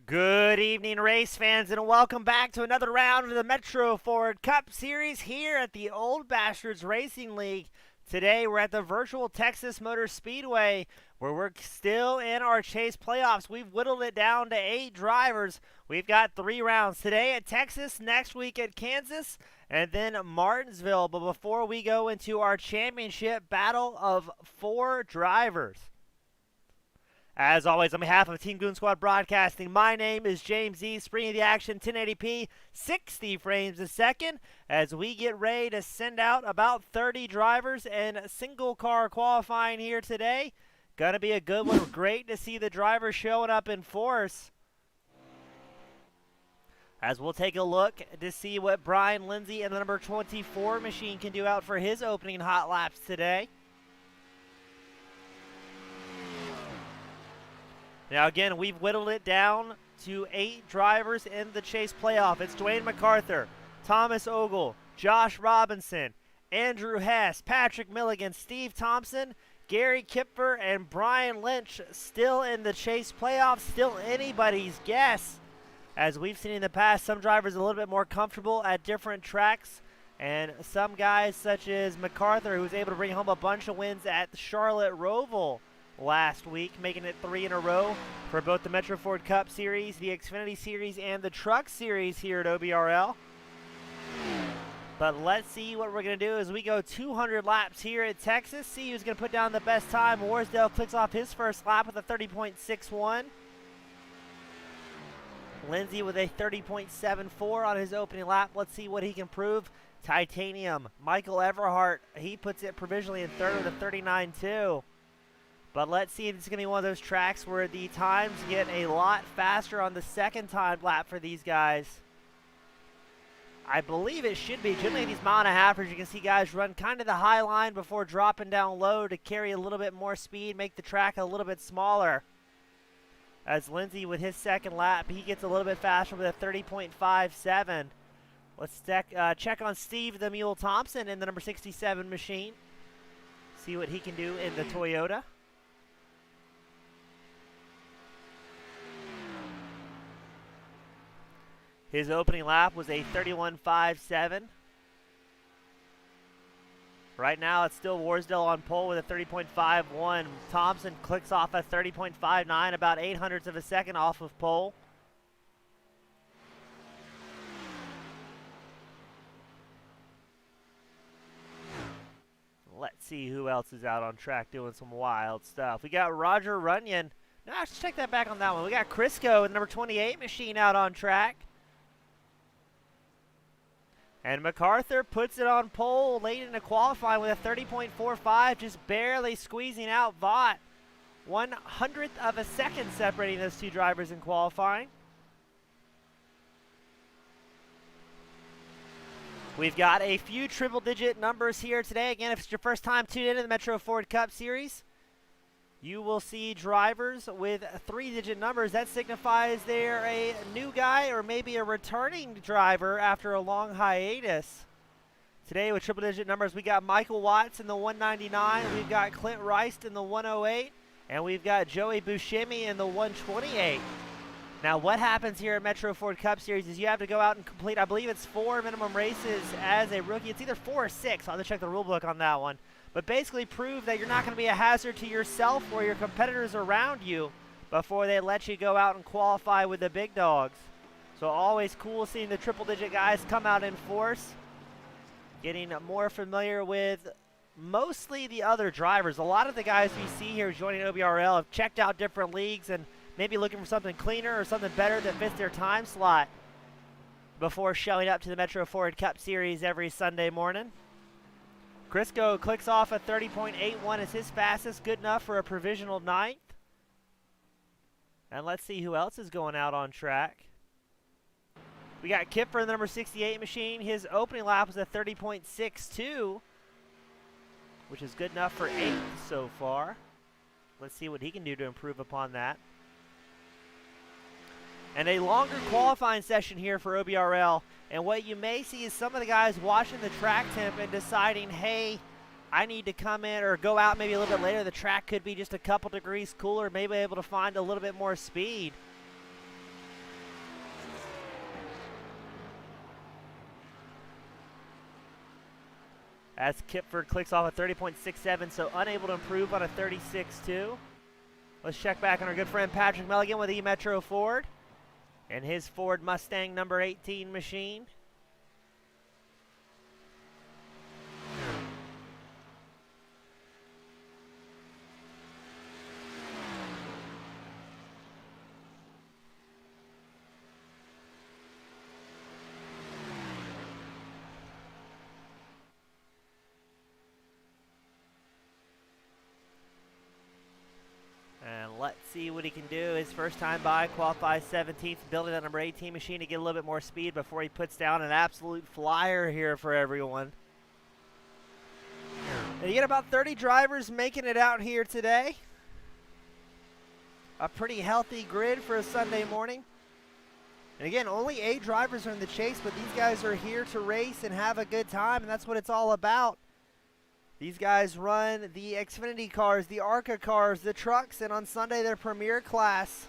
Good evening, race fans, and welcome back to another round of the Metro Ford Cup Series here at the Old Bastards Racing League. Today, we're at the virtual Texas Motor Speedway, where we're still in our chase playoffs. We've whittled it down to 8 drivers. We've got 3 rounds today at Texas, next week at Kansas, and then Martinsville. But before we go into our championship battle of 4 drivers, as always, on behalf of Team Goon Squad Broadcasting, my name is James E. Spring of the action, 1080p, 60 frames a second, as we get ready to send out about 30 drivers in single car qualifying here today. Gonna be a good one. Great to see the drivers showing up in force. As we'll take a look to see what Brian Lindsay and the number 24 machine can do out for his opening hot laps today. Now again, we've whittled it down to 8 drivers in the chase playoff. It's Dwayne MacArthur, Thomas Ogle, Josh Robinson, Andrew Hess, Patrick Milligan, Steve Thompson, Gary Kipfer, and Brian Lynch still in the chase playoff. Still anybody's guess. As we've seen in the past, some drivers a little bit more comfortable at different tracks. And some guys such as MacArthur, who was able to bring home a bunch of wins at the Charlotte Roval last week, making it 3 in a row for both the Metro Ford Cup Series, the Xfinity Series, and the Truck Series here at OBRL. But let's see what we're going to do as we go 200 laps here at Texas. See who's going to put down the best time. Warsdale clicks off his first lap with a 30.61. Lindsay with a 30.74 on his opening lap. Let's see what he can prove. Titanium, Michael Everhart, he puts it provisionally in third with a 39.2. But let's see if it's going to be one of those tracks where the times get a lot faster on the second time lap for these guys. I believe it should be. Generally, these mile-and-a-halfers, you can see guys run kind of the high line before dropping down low to carry a little bit more speed, make the track a little bit smaller. As Lindsay, with his second lap, he gets a little bit faster with a 30.57. Let's check on Steve the Mule Thompson in the number 67 machine. See what he can do in the Toyota. His opening lap was a 31.57. Right now, it's still Warsdale on pole with a 30.51. Thompson clicks off a 30.59, about 0.08 of a second off of pole. Let's see who else is out on track doing some wild stuff. We got Roger Runyon. No, let's check that back on that one. We got Crisco with number 28 machine out on track. And MacArthur puts it on pole late into qualifying with a 30.45, just barely squeezing out Vaught. 1/100th of a second separating those two drivers in qualifying. We've got a few triple-digit numbers here today. Again, if it's your first time tuned into the Metro Ford Cup Series, you will see drivers with 3-digit numbers. That signifies they're a new guy or maybe a returning driver after a long hiatus. Today with triple-digit numbers, we got Michael Watts in the 199, we've got Clint Rice in the 108, and we've got Joey Buscemi in the 128. Now, what happens here at Metro Ford Cup Series is you have to go out and complete, I believe it's 4 minimum races as a rookie. It's either 4 or 6. I'll have to check the rule book on that one. But basically prove that you're not going to be a hazard to yourself or your competitors around you before they let you go out and qualify with the big dogs. So always cool seeing the triple-digit guys come out in force. Getting more familiar with mostly the other drivers. A lot of the guys we see here joining OBRL have checked out different leagues and maybe looking for something cleaner or something better that fits their time slot before showing up to the Metro Ford Cup Series every Sunday morning. Crisco clicks off a 30.81 as his fastest, good enough for a provisional 9th. And let's see who else is going out on track. We got Kipfer in the number 68 machine. His opening lap was a 30.62, which is good enough for 8th so far. Let's see what he can do to improve upon that. And a longer qualifying session here for OBRL. And what you may see is some of the guys watching the track temp and deciding, hey, I need to come in or go out maybe a little bit later. The track could be just a couple degrees cooler, maybe able to find a little bit more speed. as Kipford clicks off a 30.67, so unable to improve on a 36.2. Let's check back on our good friend Patrick Milligan with E-Metro Ford and his Ford Mustang number 18 machine. And let's see what he can do. His first time by, qualifies 17th, building that number 18 machine to get a little bit more speed before he puts down an absolute flyer here for everyone. And you get about 30 drivers making it out here today. A pretty healthy grid for a Sunday morning. And again, only 8 drivers are in the chase, but these guys are here to race and have a good time, and that's what it's all about. These guys run the Xfinity cars, the ARCA cars, the trucks, and on Sunday their premier class.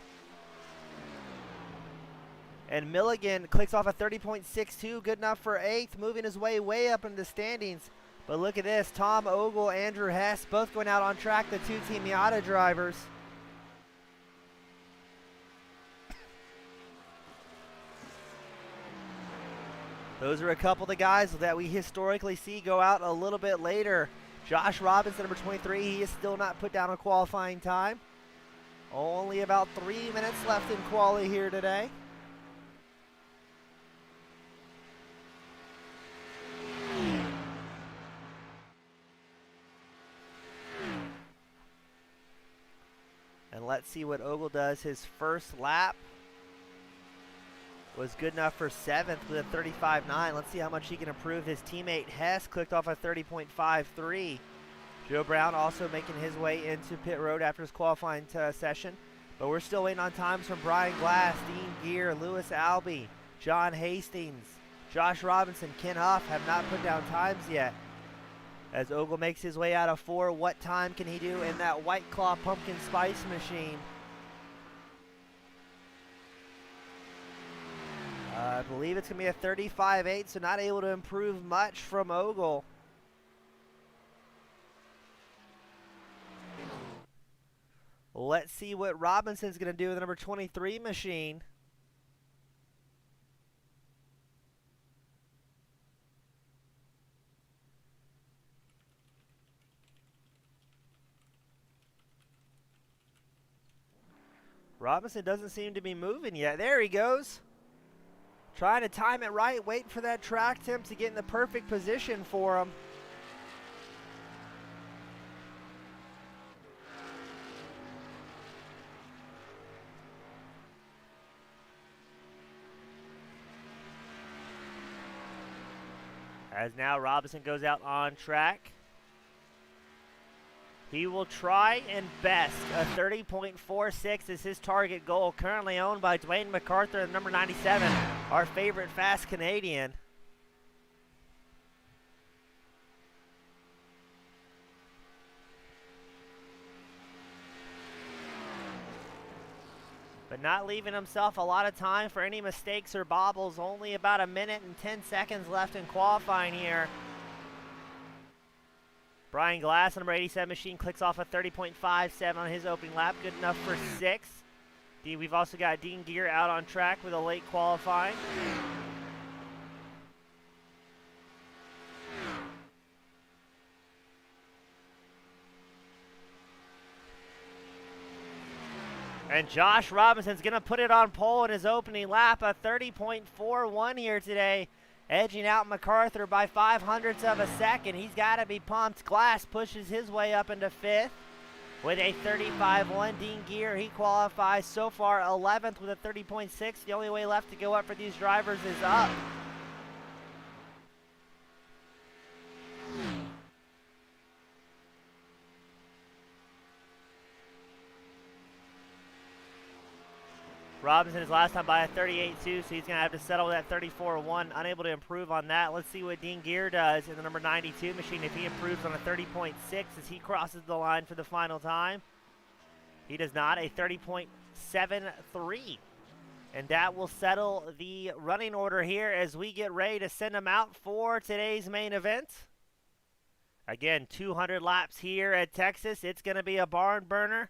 And Milligan clicks off a 30.62, good enough for 8th, moving his way up in the standings. But look at this, Tom Ogle, Andrew Hess, both going out on track, the 2 Team Miata drivers. Those are a couple of the guys that we historically see go out a little bit later. Josh Robinson, number 23, he is still not put down a qualifying time. Only about 3 minutes left in quali here today. And let's see what Ogle does. His first lap was good enough for 7th with a 35.9. Let's see how much he can improve. His teammate Hess clicked off a 30.53. Joe Brown also making his way into pit road after his qualifying session. But we're still waiting on times from Brian Glass, Dean Gear, Lewis Albee, John Hastings, Josh Robinson, Ken Huff have not put down times yet. As Ogle makes his way out of 4, what time can he do in that White Claw Pumpkin Spice machine? I believe it's going to be a 35.8, so not able to improve much from Ogle. Let's see what Robinson's going to do with the number 23 machine. Robinson doesn't seem to be moving yet. There he goes. Trying to time it right, waiting for that track temp to get in the perfect position for him. As now Robinson goes out on track. He will try and best a 30.46 is his target goal, currently owned by Dwayne MacArthur, number 97, our favorite fast Canadian. But not leaving himself a lot of time for any mistakes or bobbles. Only about 1 minute and 10 seconds left in qualifying here. Brian Glass, number 87 machine, clicks off a 30.57 on his opening lap. Good enough for 6th. We've also got Dean Gear out on track with a late qualifying. And Josh Robinson's going to put it on pole in his opening lap, a 30.41 here today, edging out MacArthur by 0.05 of a second. He's got to be pumped. Glass pushes his way up into 5th with a 35.1. Dean Gear, he qualifies so far 11th with a 30.6. The only way left to go up for these drivers is up. Robinson is last time by a 38.2, so he's going to have to settle with that 34.1. Unable to improve on that. Let's see what Dean Gear does in the number 92 machine. If he improves on a 30.6 as he crosses the line for the final time. He does not, a 30.73. And that will settle the running order here as we get ready to send them out for today's main event. Again, 200 laps here at Texas. It's going to be a barn burner.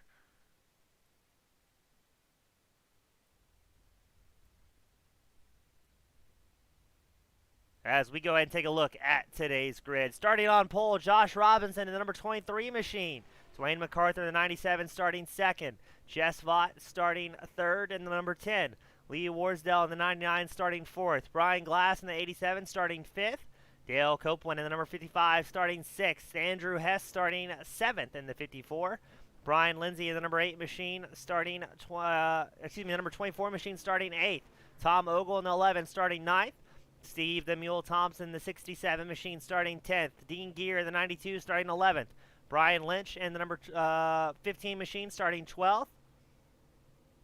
As we go ahead and take a look at today's grid. Starting on pole, Josh Robinson in the number 23 machine. Dwayne MacArthur, the 97, starting second. Jess Vaught starting third in the number 10. Lee Warsdale in the 99 starting fourth. Brian Glass in the 87 starting fifth. Dale Copeland in the number 55 starting sixth. Andrew Hess starting seventh in the 54. Brian Lindsay in the number 8 machine starting, the number 24 machine starting 8th. Tom Ogle in the 11 starting 9th. Steve the Mule Thompson, the 67 machine starting 10th. Dean Gear, the 92 starting 11th. Brian Lynch in the number 15 machine starting 12th.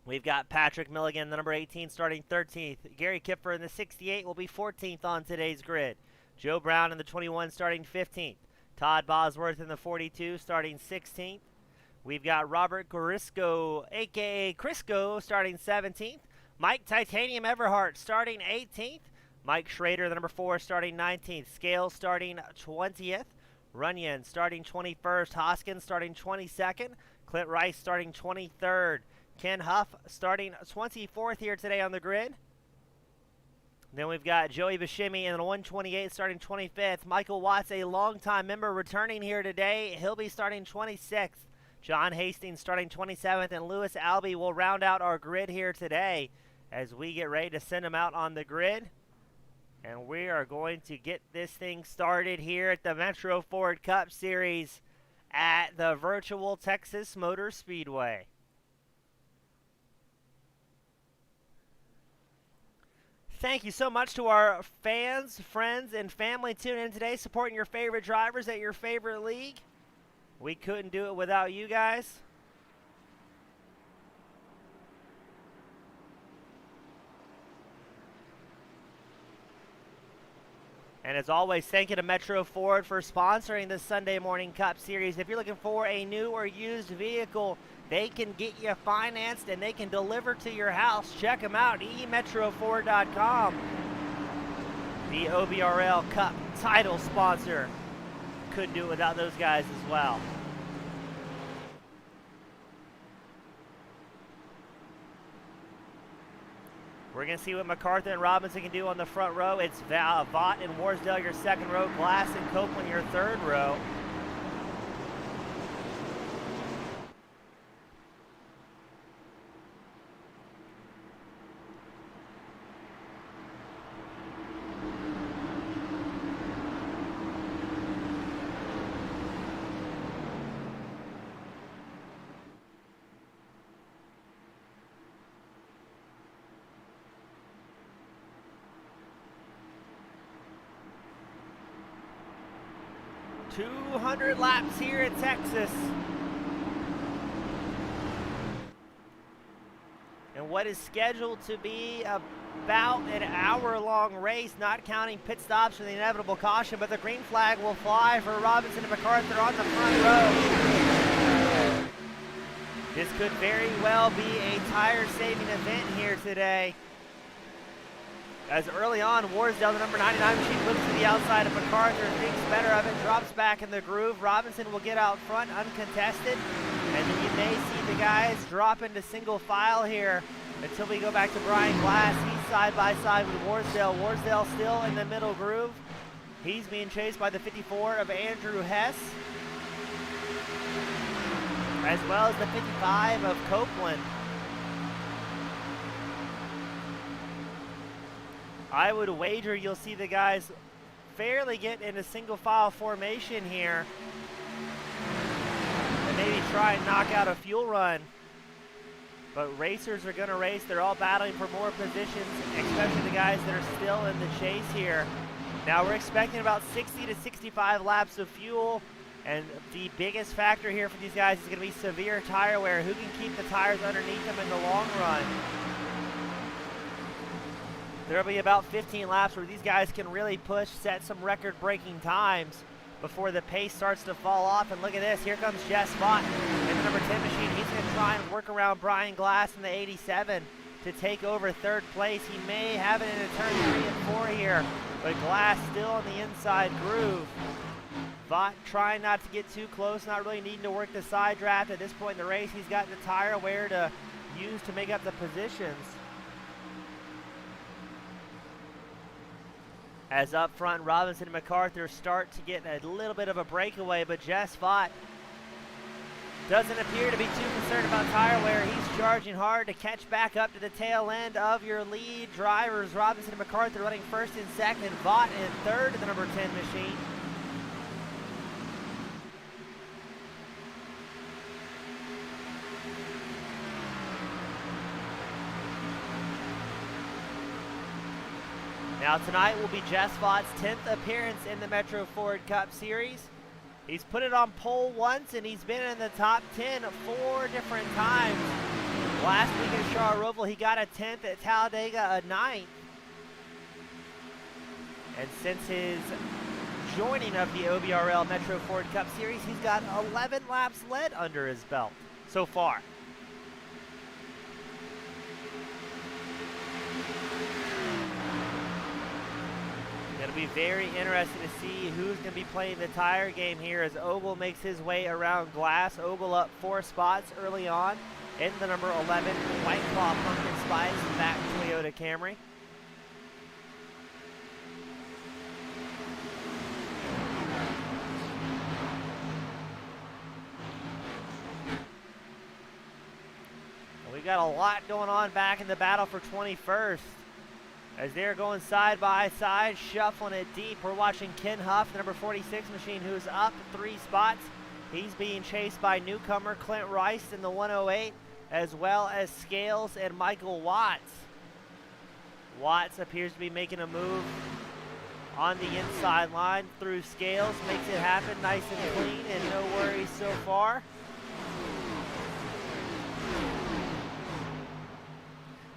We've got Patrick Milligan, the number 18 starting 13th. Gary Kipper in the 68 will be 14th on today's grid. Joe Brown in the 21 starting 15th. Todd Bosworth in the 42 starting 16th. We've got Robert Gorisco, a.k.a. Crisco, starting 17th. Mike Titanium Everhart starting 18th. Mike Schrader, the number 4, starting 19th. Scales starting 20th. Runyon starting 21st. Hoskins starting 22nd. Clint Rice starting 23rd. Ken Huff starting 24th here today on the grid. Then we've got Joey Bashimi in the 128 starting 25th. Michael Watts, a longtime member, returning here today. He'll be starting 26th. John Hastings starting 27th. And Lewis Albee will round out our grid here today as we get ready to send him out on the grid. And we are going to get this thing started here at the Metro Ford Cup Series at the virtual Texas Motor Speedway. Thank you so much to our fans, friends, and family tuning in today, supporting your favorite drivers at your favorite league. We couldn't do it without you guys. And as always, thank you to Metro Ford for sponsoring the Sunday Morning Cup Series. If you're looking for a new or used vehicle, they can get you financed and they can deliver to your house. Check them out, emetroford.com. The OBRL Cup title sponsor. Couldn't do it without those guys as well. We're going to see what MacArthur and Robinson can do on the front row. It's Vaught and Warsdale, your second row. Glass and Copeland, your third row. .200 laps here at Texas. And what is scheduled to be about an hour-long race, not counting pit stops for the inevitable caution, but the green flag will fly for Robinson and MacArthur on the front row. This could very well be a tire-saving event here today. As early on, Warsdale, the number 99 machine, whips to the outside of MacArthur, thinks better of it, drops back in the groove. Robinson will get out front uncontested, and then you may see the guys drop into single file here until we go back to Brian Glass. He's side by side with Warsdale. Warsdale still in the middle groove. He's being chased by the 54 of Andrew Hess, as well as the 55 of Copeland. I would wager you'll see the guys fairly get in a single file formation here and maybe try and knock out a fuel run. But racers are going to race. They're all battling for more positions, especially the guys that are still in the chase here. Now we're expecting about 60 to 65 laps of fuel, and the biggest factor here for these guys is going to be severe tire wear. Who can keep the tires underneath them in the long run? There'll be about 15 laps where these guys can really push, set some record-breaking times before the pace starts to fall off. And look at this, here comes Jess Vaught in the number 10 machine. He's going to try and work around Brian Glass in the 87 to take over third place. He may have it in a turn 3 and 4 here, but Glass still in the inside groove. Vaught trying not to get too close, not really needing to work the side draft at this point in the race. He's got the tire wear to use to make up the positions. As up front, Robinson and MacArthur start to get a little bit of a breakaway, but Jess Vaught doesn't appear to be too concerned about tire wear. He's charging hard to catch back up to the tail end of your lead drivers. Robinson and MacArthur running first and second. Vaught in third in the number 10 machine. Now tonight will be Jess Vaught's 10th appearance in the Metro Ford Cup Series. He's put it on pole once, and he's been in the top 10 4 different times. Last week at Charles Roval, he got a 10th, at Talladega, a 9th. And since his joining of the OBRL Metro Ford Cup Series, he's got 11 laps led under his belt so far. It'll be very interesting to see who's going to be playing the tire game here as Ogle makes his way around Glass. Ogle up 4 spots early on in the number 11 White Claw Pumpkin Spice back Toyota Camry. We got a lot going on back in the battle for 21st. As they're going side by side, shuffling it deep. We're watching Ken Huff, the number 46 machine, who's up 3 spots. He's being chased by newcomer Clint Rice in the 108, as well as Scales and Michael Watts. Watts appears to be making a move on the inside line through Scales. Makes it happen nice and clean and no worries so far.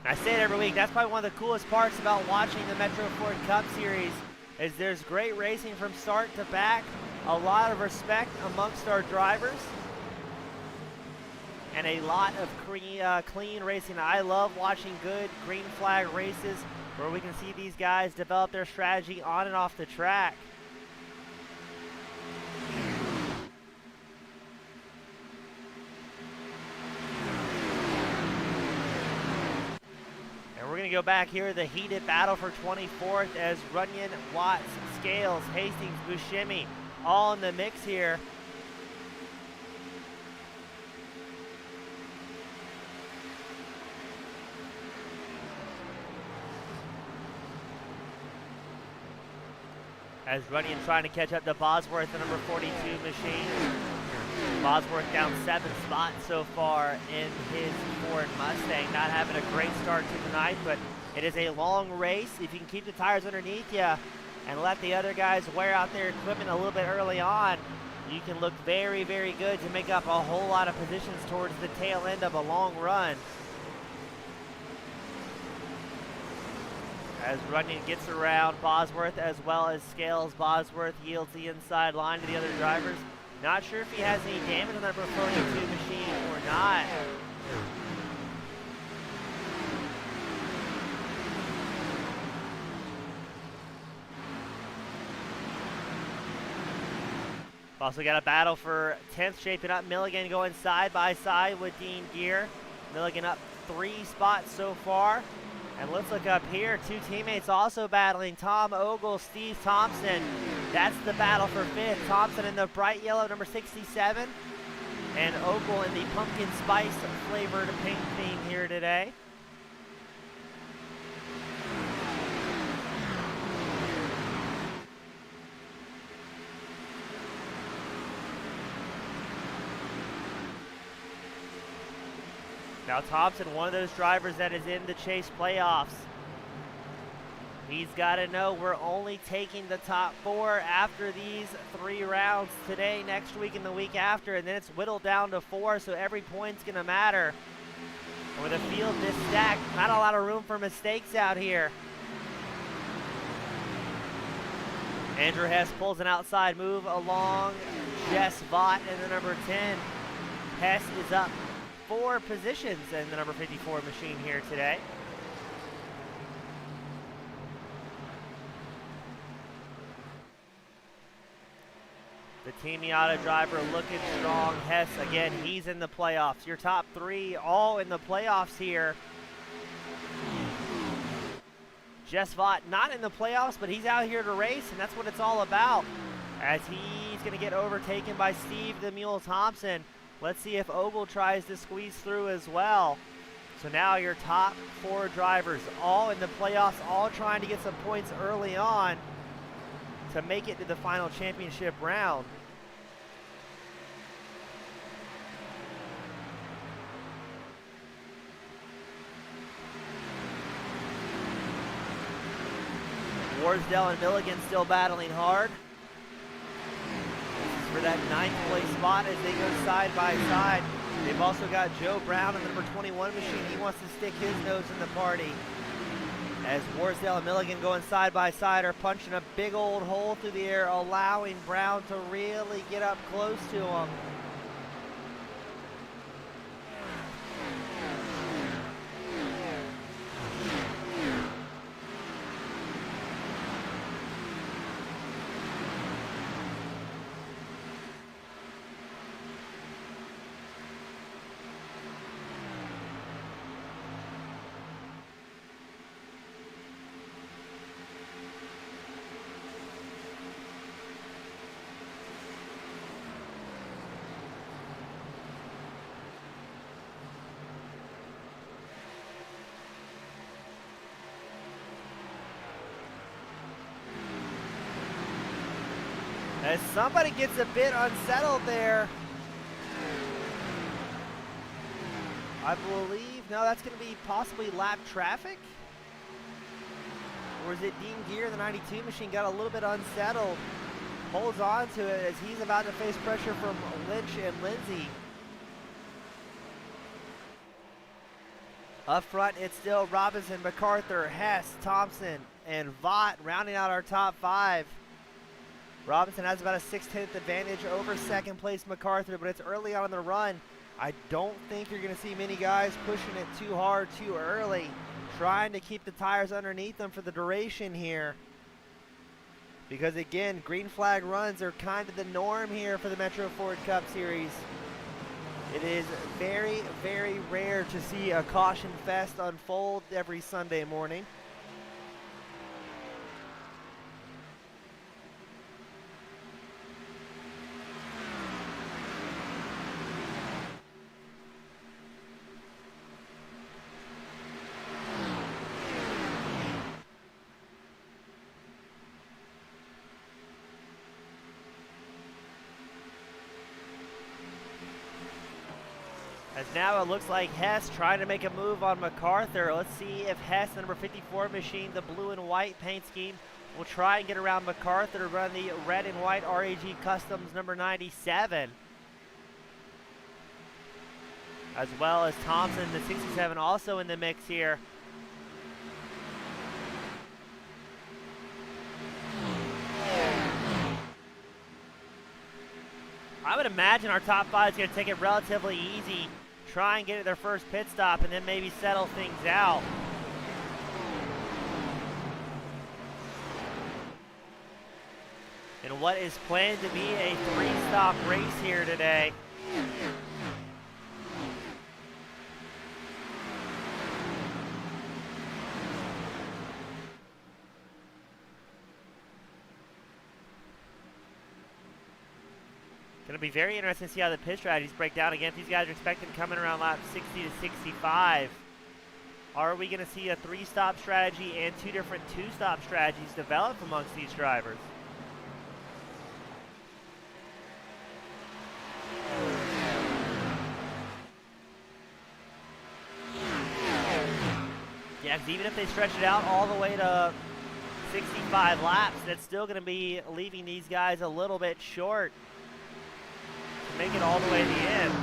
I say it every week, that's probably one of the coolest parts about watching the Metro Ford Cup Series is there's great racing from start to back, a lot of respect amongst our drivers, and a lot of clean racing. I love watching good green flag races where we can see these guys develop their strategy on and off the track. We're going to go back here, the heated battle for 24th as Runyon, Watts, Scales, Hastings, Buscemi all in the mix here. As Runyon trying to catch up to Bosworth, the number 42 machine. Bosworth down 7 spots so far in his Ford Mustang. Not having a great start to tonight, but it is a long race. If you can keep the tires underneath you and let the other guys wear out their equipment a little bit early on, you can look very, very good to make up a whole lot of positions towards the tail end of a long run. As Runyon gets around Bosworth as well as Scales, Bosworth yields the inside line to the other drivers. Not sure if he has any damage on that number 42 machine or not. We've also got a battle for 10th shaping up. Milligan going side by side with Dean Gear. Milligan up 3 spots so far. And let's look up here. 2 teammates also battling. Tom Ogle, Steve Thompson. That's the battle for 5th. Thompson in the bright yellow, number 67. And Ogle in the pumpkin spice flavored pink theme here today. Now Thompson, one of those drivers that is in the Chase playoffs. He's got to know we're only taking the top 4 after these 3 rounds today, next week, and the week after, and then it's whittled down to 4, so every point's going to matter. And with a field this stacked, not a lot of room for mistakes out here. Andrew Hess pulls an outside move along Jess Vaught in the number 10. Hess is up 4 positions in the number 54 machine here today. The Team Miata driver looking strong. Hess, again, he's in the playoffs. Your top three all in the playoffs here. Jess Vaught not in the playoffs, but he's out here to race, and that's what it's all about. As he's going to get overtaken by Steve the Mule Thompson. Let's see if Ogle tries to squeeze through as well. So now your top four drivers all in the playoffs, all trying to get some points early on to make it to the final championship round. Warsdale and Milligan still battling hard. This is for that 9th place spot as they go side by side. They've also got Joe Brown in the number 21 machine. He wants to stick his nose in the party. As Warsdale and Milligan going side by side are punching a big old hole through the air, allowing Brown to really get up close to him. As somebody gets a bit unsettled there. I believe, no, that's going to be possibly lap traffic. Or is it Dean Gear, the 92 machine, got a little bit unsettled. Holds on to it as he's about to face pressure from Lynch and Lindsay. Up front, it's still Robinson, MacArthur, Hess, Thompson, and Vaught rounding out our top five. Robinson has about a 6/10 advantage over second place MacArthur, but it's early on in the run. I don't think you're going to see many guys pushing it too hard too early, trying to keep the tires underneath them for the duration here. Because again, green flag runs are kind of the norm here for the Metro Ford Cup Series. It is very, very rare to see a caution fest unfold every Sunday morning. As now it looks like Hess trying to make a move on MacArthur. Let's see if Hess, the number 54 machine, the blue and white paint scheme, will try and get around MacArthur to run the red and white RAG Customs number 97. As well as Thompson, the 67, also in the mix here. I would imagine our top five is going to take it relatively easy, try and get their first pit stop, and then maybe settle things out. In what is planned to be a three-stop race here today. Going to be very interesting to see how the pit strategies break down. Again, these guys are expecting coming around lap 60 to 65. Are we going to see a three-stop strategy and two different two-stop strategies develop amongst these drivers? Yeah, because even if they stretch it out all the way to 65 laps, that's still going to be leaving these guys a little bit short. Make it all the way to the end.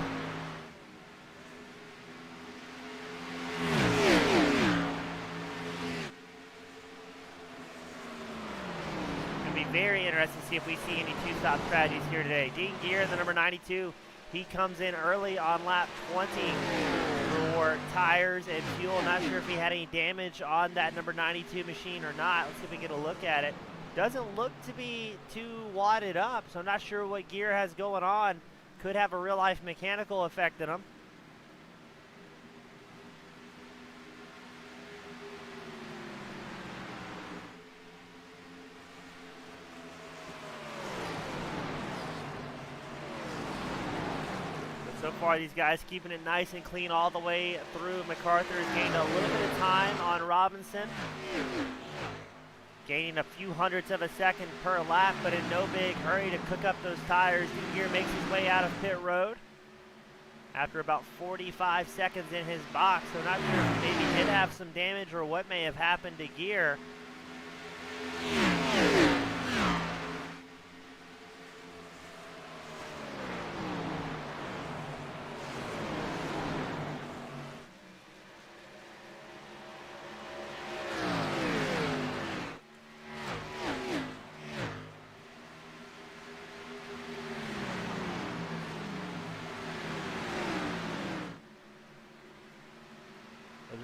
It'll be very interesting to see if we see any two-stop strategies here today. Dean Gear, the number 92, he comes in early on lap 20 for tires and fuel. Not sure if he had any damage on that number 92 machine or not. Let's see if we can get a look at it. Doesn't look to be too wadded up, so I'm not sure what gear has going on. Could have a real-life mechanical effect in him. So far, these guys keeping it nice and clean all the way through. MacArthur has gained a little bit of time on Robinson, gaining a few hundredths of a second per lap, but in no big hurry to cook up those tires. Gear makes his way out of pit road after about 45 seconds in his box. So not sure if maybe he did have some damage or what may have happened to Gear.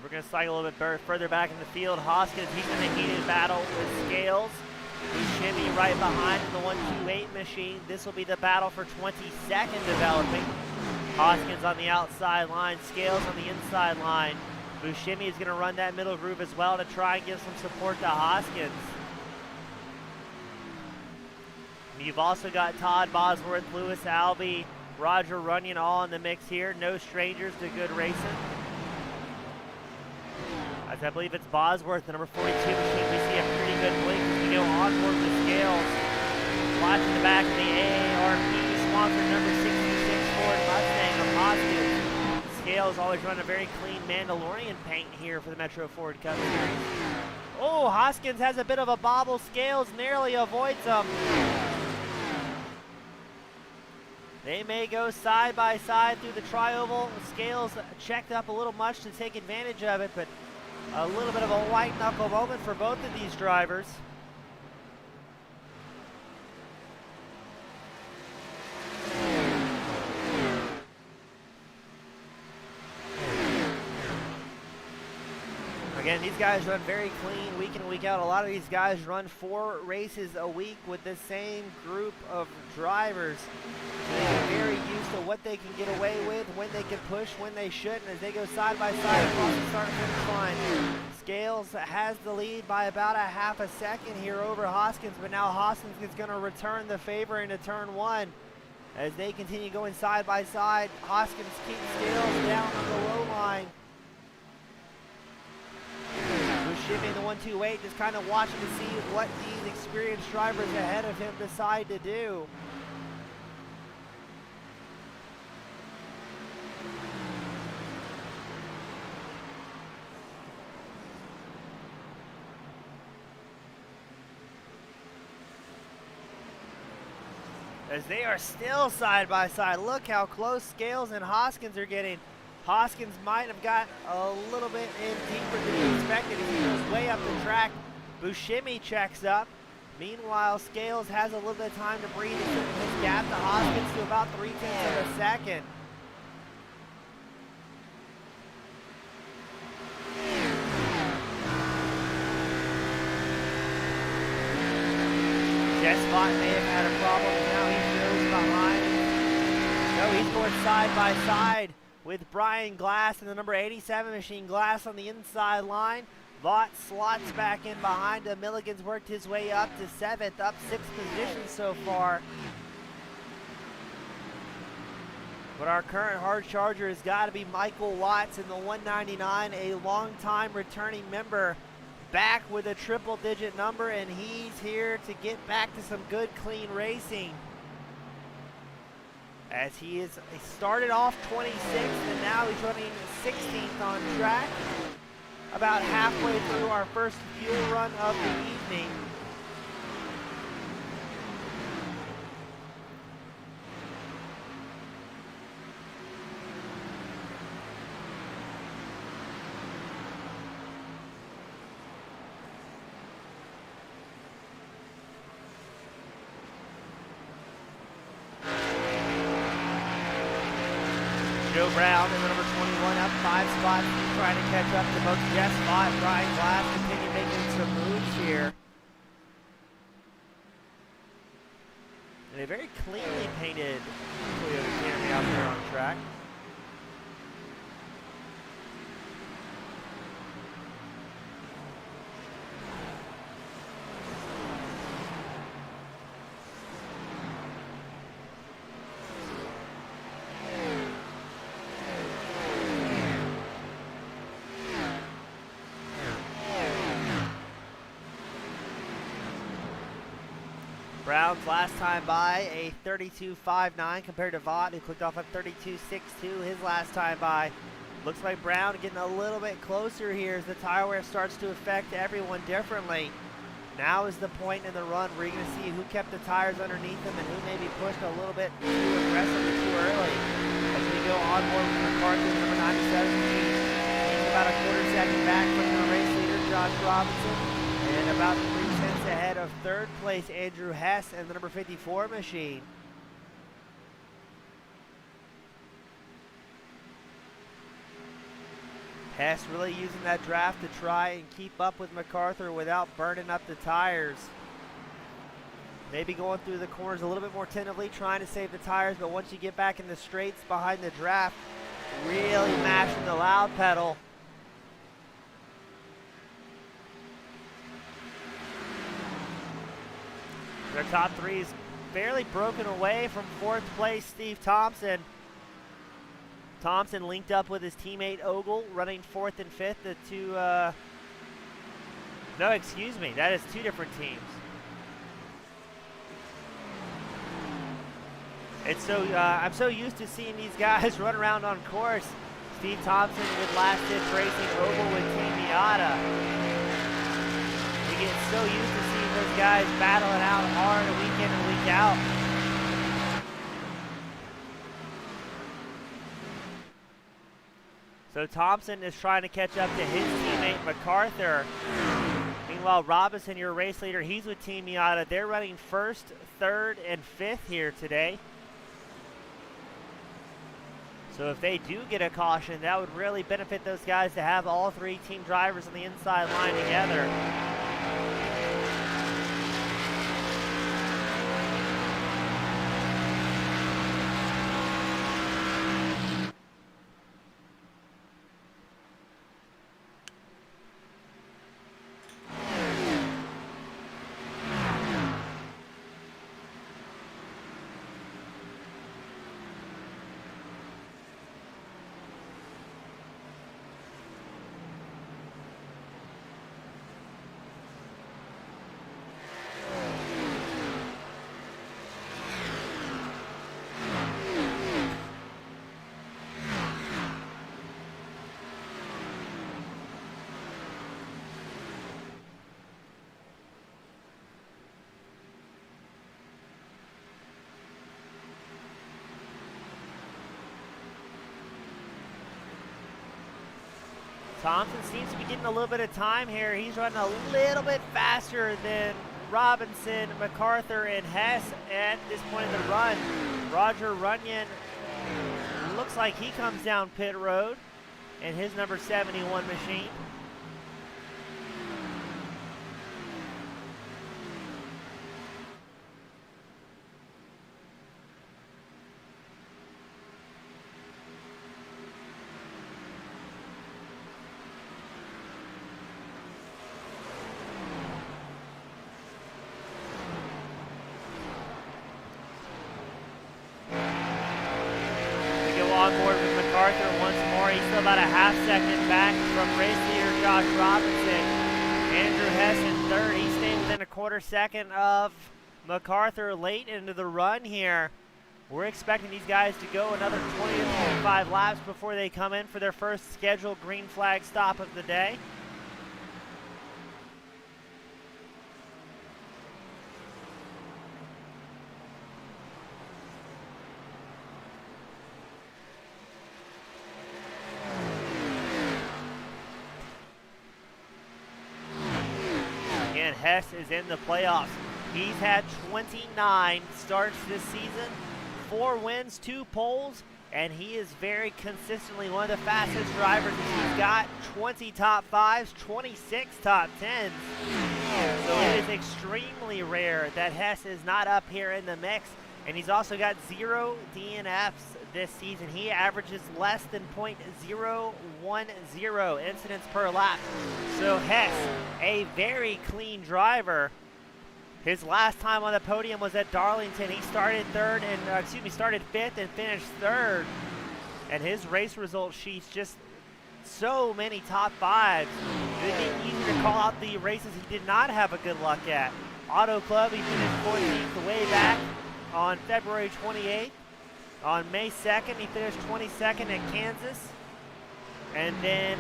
We're going to cycle a little bit further back in the field. Hoskins, he's in a heated battle with Scales. Shimmy right behind in the 128 machine. This will be the battle for 22nd developing. Hoskins on the outside line, Scales on the inside line. Buscemi is going to run that middle groove as well to try and give some support to Hoskins. You've also got Todd Bosworth, Lewis Albee, Roger Runyon all in the mix here. No strangers to good racing. As I believe it's Bosworth, the number 42 machine. We see a pretty good blink as we go onboard with Scales. Watching the back of the AARP sponsored number 66 Ford Mustang of Hoskins. Scales always run a very clean Mandalorian paint here for the Metro Ford Cup Series. Oh, Hoskins has a bit of a bobble. Scales narrowly avoids him. They may go side by side through the tri-oval. Scales checked up a little much to take advantage of it, but a little bit of a white knuckle moment for both of these drivers. Again, these guys run very clean week in, week out. A lot of these guys run 4 races a week with the same group of drivers. They're very used to what they can get away with, when they can push, when they shouldn't, as they go side by side across the start and finish line. Scales has the lead by about a half a second here over Hoskins, but now Hoskins is going to return the favor into turn 1. As they continue going side by side, Hoskins keeps Scales down on the low line. Buscemi, the 128, just kind of watching to see what these experienced drivers ahead of him decide to do. As they are still side by side. Look how close Scales and Hoskins are getting. Hoskins might have got a little bit in deeper than he expected. He goes way up the track. Buscemi checks up. Meanwhile, Scales has a little bit of time to breathe. His gap to Hoskins to about 0.3 of a second. Spot may have had a problem. Now he goes behind. No, he's going side by side with Brian Glass in the number 87 machine. Glass on the inside line. Vaught slots back in behind him. Milligan's worked his way up to 7th, up 6 positions so far. But our current hard charger has got to be Michael Watts in the 199, a long-time returning member, back with a triple-digit number, and he's here to get back to some good, clean racing. As he started off 26th, and now he's running 16th on track. About halfway through our first fuel run of the evening. Joe Brown in the number 21 up 5 spots, trying to catch up to both Jeff Spot and Brian Glass. Continue making some moves here. And a very cleanly painted Toyota Camry out there on the track. Brown's last time by a 32.59 compared to Vaught, who clicked off a 32.62 his last time by. Looks like Brown getting a little bit closer here as the tire wear starts to affect everyone differently. Now is the point in the run where you're going to see who kept the tires underneath them and who maybe pushed a little bit too aggressively too early. As we go on board with McCarthy, number 97, he's about a quarter second back from the race leader, Josh Robinson, and about 3 tenths ahead of third place Andrew Hess and the number 54 machine. Hess really using that draft to try and keep up with MacArthur without burning up the tires. Maybe going through the corners a little bit more tentatively, trying to save the tires, but once you get back in the straights behind the draft, really mashing the loud pedal. Their top three is fairly broken away from fourth place Steve Thompson. Thompson linked up with his teammate Ogle, running fourth and fifth. The two, no, excuse me, that is two different teams. It's so, I'm so used to seeing these guys run around on course. Steve Thompson with Last Ditch Racing, Ogle with Team Miata. We get so used to seeing those guys battling out hard week in and week out. So Thompson is trying to catch up to his teammate MacArthur. Meanwhile, Robinson, your race leader, he's with Team Miata. They're running first, third, and fifth here today. So if they do get a caution, that would really benefit those guys to have all three team drivers on the inside line together. Thompson seems to be getting a little bit of time here. He's running a little bit faster than Robinson, MacArthur, and Hess at this point in the run. Roger Runyon looks like he comes down pit road in his number 71 machine. On board with MacArthur once more. He's still about a half second back from race leader Josh Robinson. Andrew Hess in third. He's staying within a quarter second of MacArthur late into the run here. We're expecting these guys to go another 20 to 25 laps before they come in for their first scheduled green flag stop of the day. Hess is in the playoffs. He's had 29 starts this season, 4 wins, 2 poles, and he is very consistently one of the fastest drivers. He's got 20 top 5s, 26 top 10s. So it is extremely rare that Hess is not up here in the mix. And he's also got 0 DNFs this season. He averages less than .010 incidents per lap. So Hess, a very clean driver. His last time on the podium was at Darlington. He started started 5th and finished 3rd. And his race result sheet's just so many top 5s. It'd be easier to call out the races he did not have a good luck at. Auto Club, he finished 14th way back on February 28th. On May 2nd, he finished 22nd at Kansas. And then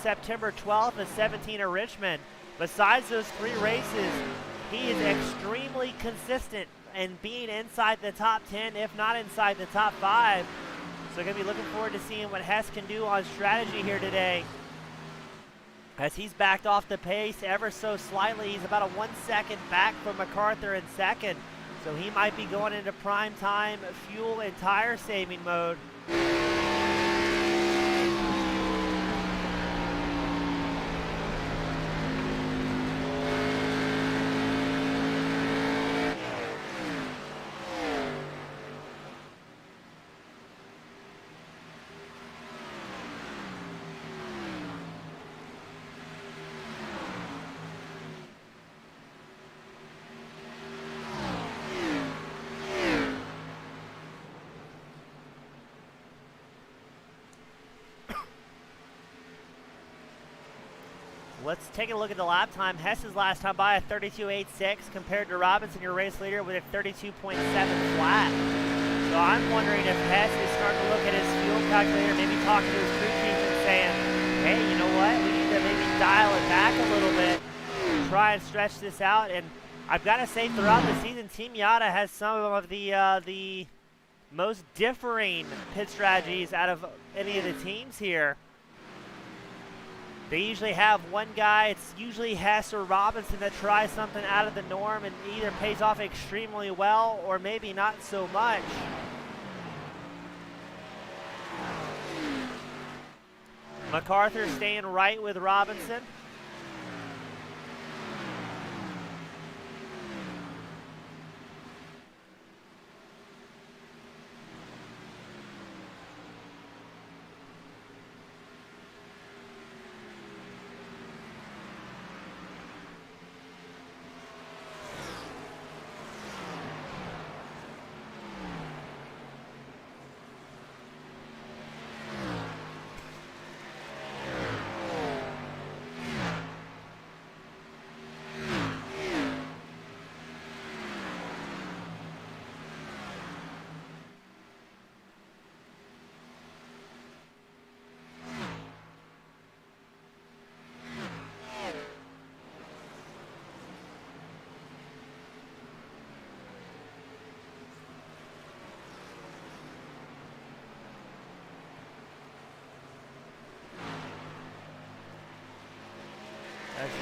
September 12th and 17th at Richmond. Besides those 3 races, he is extremely consistent in being inside the top 10, if not inside the top 5. So going to be looking forward to seeing what Hess can do on strategy here today. As he's backed off the pace ever so slightly. He's about a 1 second back from MacArthur in 2nd. So he might be going into prime time fuel and tire saving mode. Let's take a look at the lap time. Hess's last time by a 32.86 compared to Robinson, your race leader, with a 32.7 flat. So I'm wondering if Hess is starting to look at his fuel calculator, maybe talking to his crew chief and saying, hey, you know what, we need to maybe dial it back a little bit, try and stretch this out. And I've got to say, throughout the season, Team Yada has some of the most differing pit strategies out of any of the teams here. They usually have one guy, it's usually Hess or Robinson, that tries something out of the norm and either pays off extremely well or maybe not so much. MacArthur staying right with Robinson.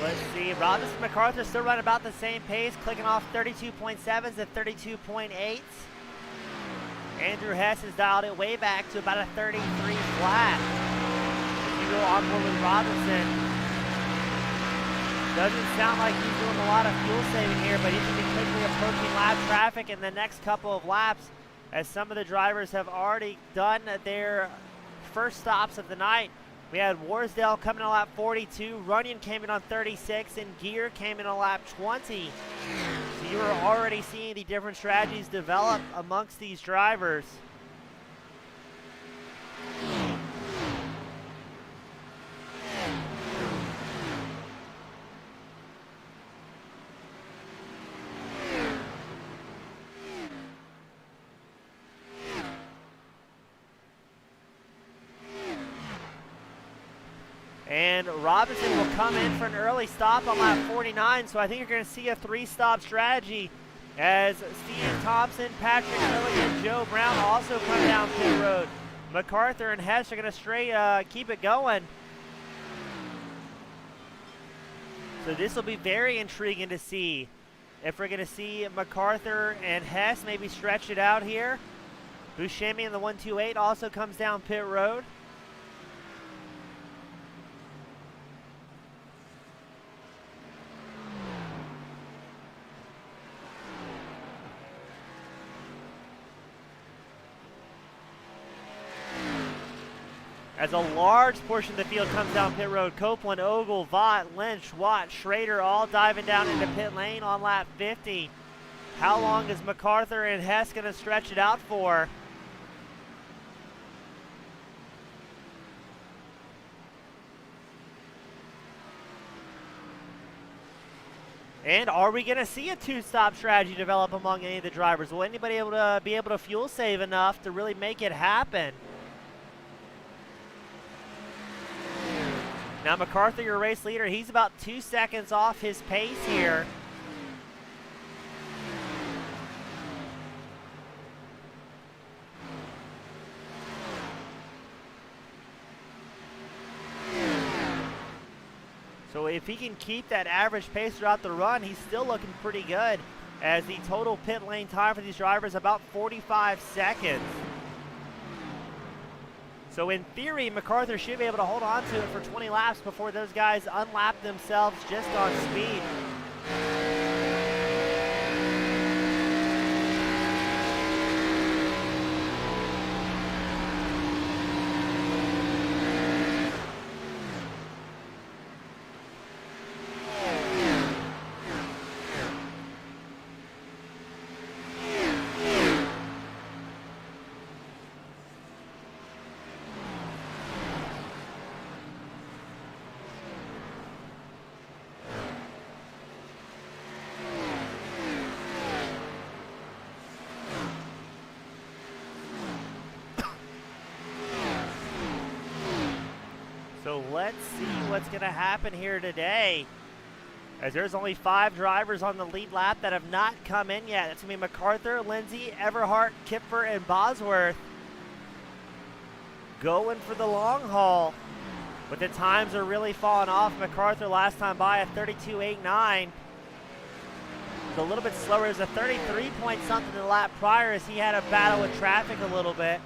Let's see, Robinson and MacArthur still running about the same pace, clicking off 32.7s at 32.8s. Andrew Hess has dialed it way back to about a 33 flat. If you go on board with Robinson, doesn't sound like he's doing a lot of fuel saving here, but he should be quickly approaching lap traffic in the next couple of laps, as some of the drivers have already done their first stops of the night. We had Warsdale coming in on lap 42, Runyon came in on 36, and Gear came in on lap 20. So you are already seeing the different strategies develop amongst these drivers. And Robinson will come in for an early stop on lap 49, so I think you're going to see a 3-stop strategy as Steve Thompson, Patrick Lilly, and Joe Brown also come down pit road. MacArthur and Hess are going to keep it going. So this will be very intriguing to see if we're going to see MacArthur and Hess maybe stretch it out here. Buscemi in the 128 also comes down pit road. as a large portion of the field comes down pit road. Copeland, Ogle, Vaught, Lynch, Watt, Schrader all diving down into pit lane on lap 50. How long is MacArthur and Hess going to stretch it out for? And are we going to see a two-stop strategy develop among any of the drivers? Will anybody be able to fuel save enough to really make it happen? Now MacArthur, your race leader, he's about 2 seconds off his pace here. So if he can keep that average pace throughout the run, he's still looking pretty good, as the total pit lane time for these drivers about 45 seconds. So in theory, MacArthur should be able to hold on to it for 20 laps before those guys unlap themselves just on speed. So let's see what's going to happen here today, as there's only 5 drivers on the lead lap that have not come in yet. That's going to be MacArthur, Lindsay, Everhart, Kipfer, and Bosworth going for the long haul. But the times are really falling off. MacArthur last time by a 32.89. It's a little bit slower. It was a 33 point something the lap prior, as he had a battle with traffic a little bit.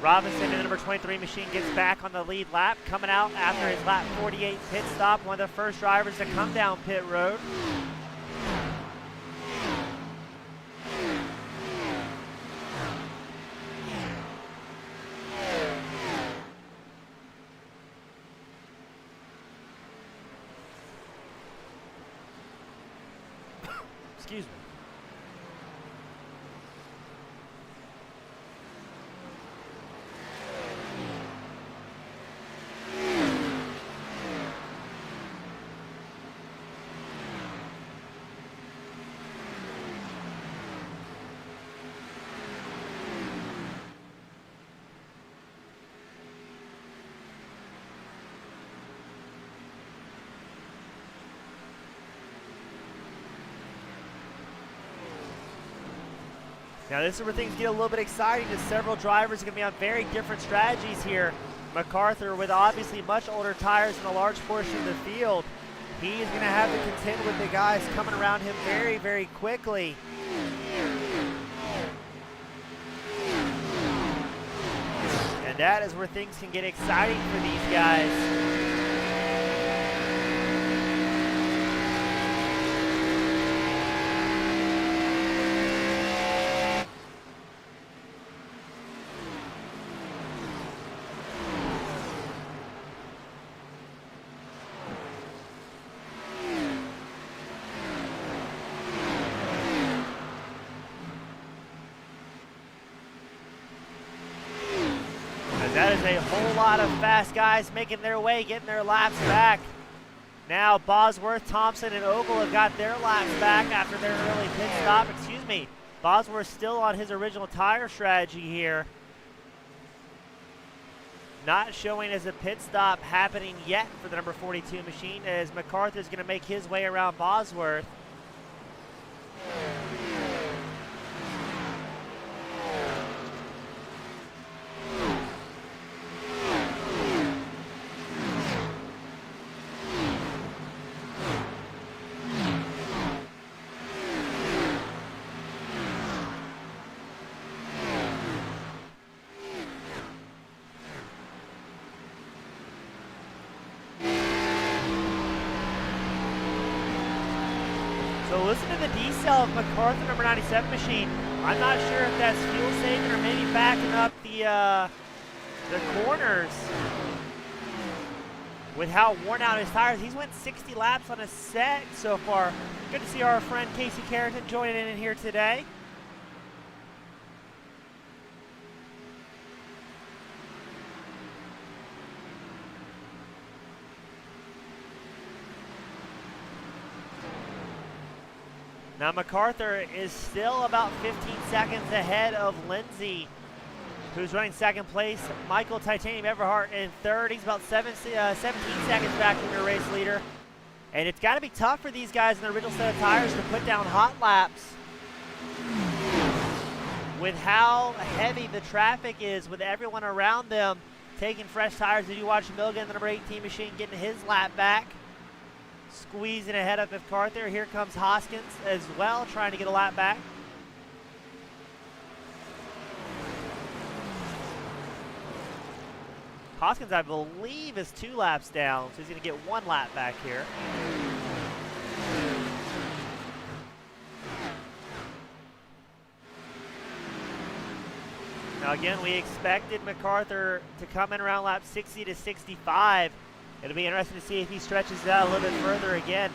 Robinson in the number 23 machine gets back on the lead lap, coming out after his lap 48 pit stop, one of the first drivers to come down pit road. Excuse me. Now this is where things get a little bit exciting, as several drivers are going to be on very different strategies here. MacArthur, with obviously much older tires and a large portion of the field, he's going to have to contend with the guys coming around him very, very quickly. And that is where things can get exciting for these guys. That is a whole lot of fast guys making their way, getting their laps back. Now Bosworth, Thompson, and Ogle have got their laps back after their early pit stop. Excuse me, Bosworth still on his original tire strategy here. Not showing as a pit stop happening yet for the number 42 machine, as MacArthur is going to make his way around Bosworth. listen to the decel of MacArthur, number 97 machine. I'm not sure if that's fuel saving or maybe backing up the corners with how worn out his tires. He's went 60 laps on a set so far. Good to see our friend Casey Carrington joining in here today. Now MacArthur is still about 15 seconds ahead of Lindsay, who's running second place. Michael Titanium Everhart in third. He's about 17 seconds back from your race leader. And it's got to be tough for these guys in the original set of tires to put down hot laps with how heavy the traffic is, with everyone around them taking fresh tires. Did you watch Milligan, the number 18 machine, getting his lap back? Squeezing ahead of MacArthur. Here comes Hoskins as well, trying to get a lap back. Hoskins, I believe, is 2 laps down, so he's going to get 1 lap back here. Now again, we expected MacArthur to come in around lap 60 to 65. It'll be interesting to see if he stretches it out a little bit further again.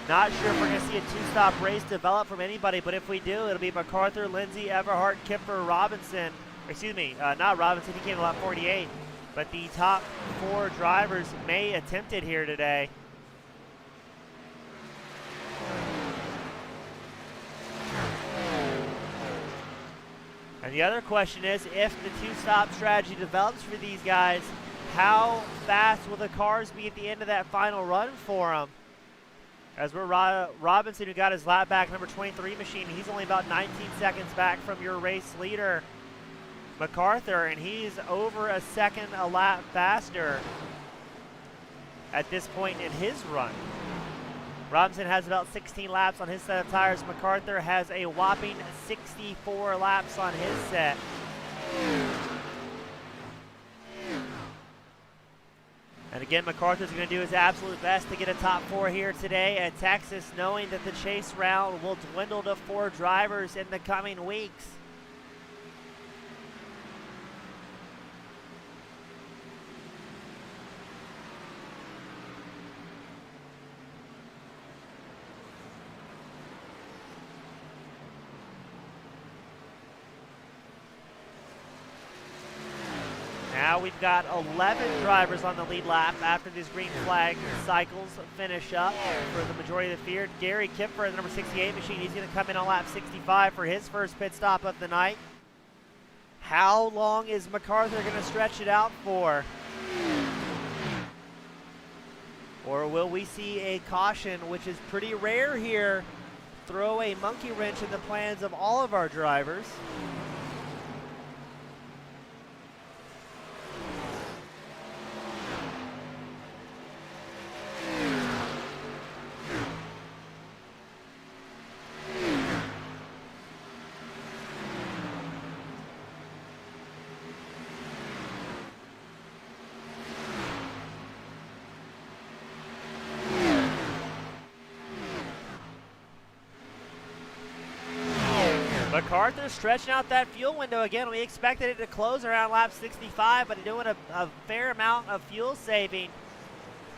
Not sure if we're going to see a 2-stop race develop from anybody, but if we do, it'll be MacArthur, Lindsay, Everhart, Kipper, Robinson. Excuse me, not Robinson, he came in lap 48. But the top 4 drivers may attempt it here today. And the other question is, if the 2-stop strategy develops for these guys, how fast will the cars be at the end of that final run for them? As we're Robinson, who got his lap back, number 23 machine, he's only about 19 seconds back from your race leader, MacArthur, and he's over a second a lap faster at this point in his run. Robinson has about 16 laps on his set of tires. MacArthur has a whopping 64 laps on his set. And again, MacArthur's going to do his absolute best to get a top 4 here today at Texas, knowing that the chase round will dwindle to 4 drivers in the coming weeks. Now we've got 11 drivers on the lead lap after these green flag cycles finish up for the majority of the field. Gary Kipper, the number 68 machine, he's going to come in on lap 65 for his first pit stop of the night. How long is MacArthur going to stretch it out for? Or will we see a caution, which is pretty rare here, throw a monkey wrench in the plans of all of our drivers? MacArthur stretching out that fuel window again. We expected it to close around lap 65, but doing a fair amount of fuel saving.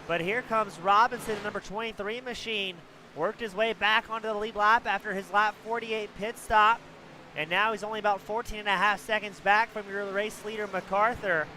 But here comes Robinson, number 23 machine. Worked his way back onto the lead lap after his lap 48 pit stop. And now he's only about 14.5 seconds back from your race leader, MacArthur.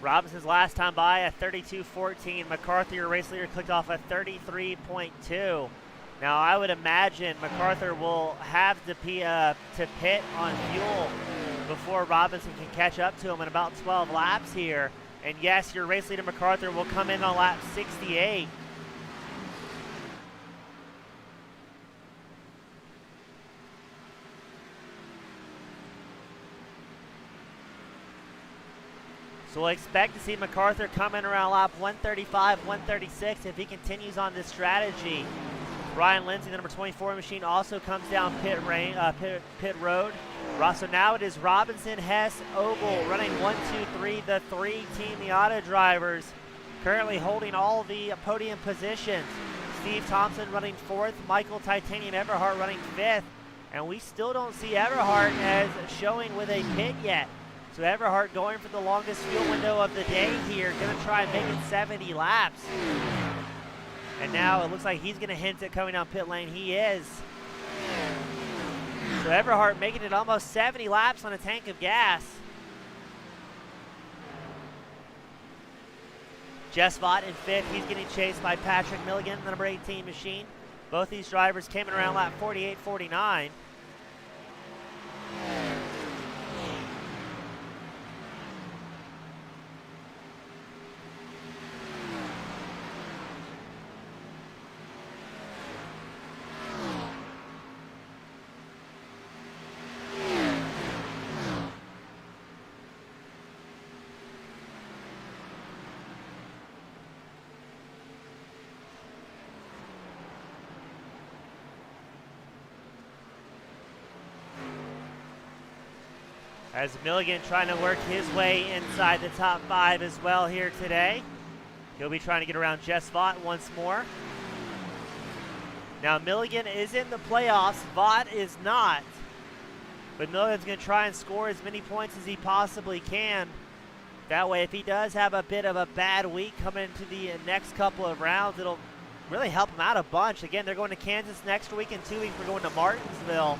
Robinson's last time by a 32.14. MacArthur, your race leader, clicked off a 33.2. Now, I would imagine MacArthur will have to pit on fuel before Robinson can catch up to him in about 12 laps here. And yes, your race leader, MacArthur, will come in on lap 68. So we'll expect to see MacArthur coming around lap 135, 136 if he continues on this strategy. Ryan Lindsay, the number 24 machine, also comes down pit road. So now it is Robinson, Hess, Ogle running 1, 2, 3, the three Team Miata drivers currently holding all the podium positions. Steve Thompson running 4th, Michael Titanium Everhart running 5th, and we still don't see Everhart as showing with a pit yet. So Everhart going for the longest fuel window of the day here, going to try and make it 70 laps. And now it looks like he's going to hint at coming down pit lane. He is. So Everhart making it almost 70 laps on a tank of gas. Jess Vaught in 5th. He's getting chased by Patrick Milligan, the number 18 machine. Both these drivers came in around lap 48, 49. As Milligan trying to work his way inside the top 5 as well here today. He'll be trying to get around Jess Vaught once more. Now Milligan is in the playoffs, Vaught is not. But Milligan's going to try and score as many points as he possibly can. That way if he does have a bit of a bad week coming into the next couple of rounds, it'll really help him out a bunch. Again, they're going to Kansas next week. In 2 weeks we're going to Martinsville.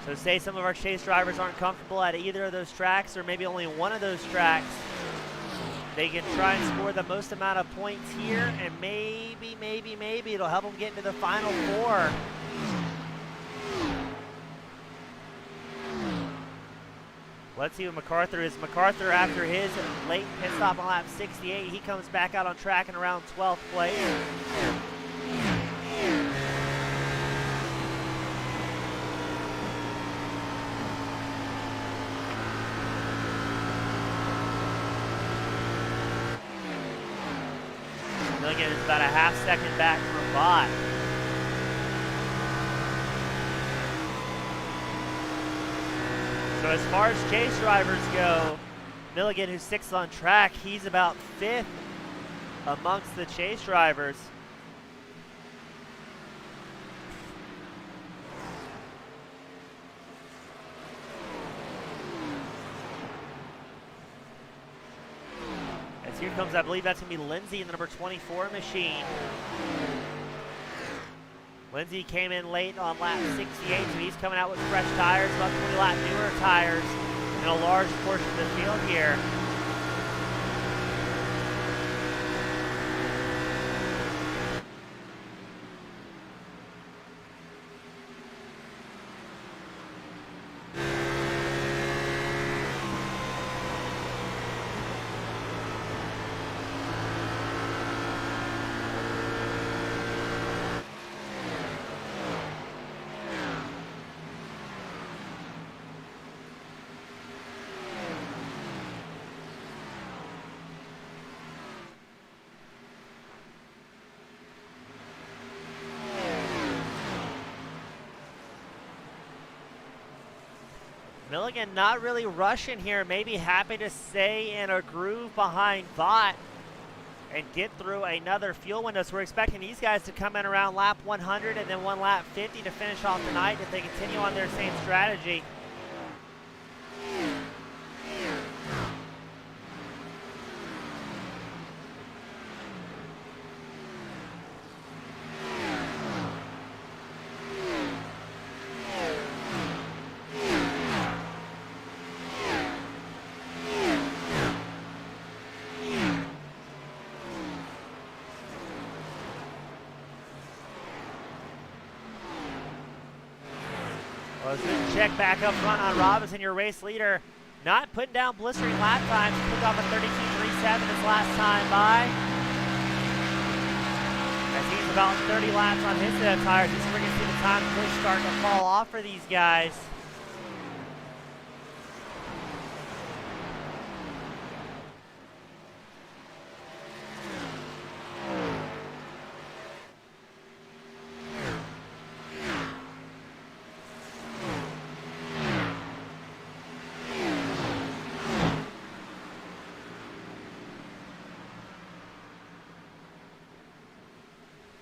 So say some of our chase drivers aren't comfortable at either of those tracks or maybe only one of those tracks. They can try and score the most amount of points here and maybe it'll help them get into the final 4. Let's see what MacArthur is. MacArthur, after his late pit stop on lap 68, he comes back out on track in around 12th place. Milligan is about a half second back from Vaught. So as far as chase drivers go, Milligan, who's 6th on track, he's about 5th amongst the chase drivers. Here comes, I believe that's going to be Lindsay in the number 24 machine. Lindsay came in late on lap 68, so he's coming out with fresh tires, about 20 lap newer tires in a large portion of the field here. Milligan not really rushing here, maybe happy to stay in a groove behind Vaught and get through another fuel window. So we're expecting these guys to come in around lap 100 and then one lap 50 to finish off the night if they continue on their same strategy. Well, it's a check back up front on Robinson, your race leader. Not putting down blistering lap times. He took off a 32.37 his last time by. As he's about 30 laps on his set of tires, this is where we're going to see the time push starting to fall off for these guys.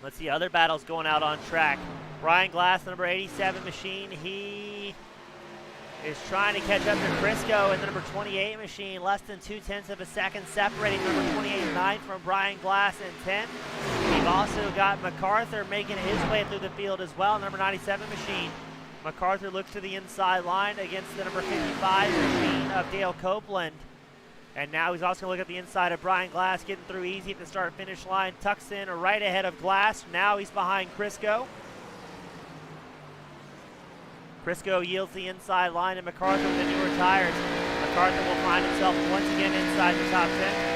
Let's see other battles going out on track. Brian Glass, the number 87 machine, he is trying to catch up to Crisco in the number 28 machine. Less than 0.2 of a second separating number 28 and 9 from Brian Glass in 10. We've also got MacArthur making his way through the field as well, number 97 machine. MacArthur looks to the inside line against the number 55 machine of Dale Copeland. And now he's also going to look at the inside of Brian Glass, getting through easy at the start-finish line. Tucks in right ahead of Glass. Now he's behind Crisco. Crisco yields the inside line, and MacArthur with the newer tires. MacArthur will find himself once again inside the top 10.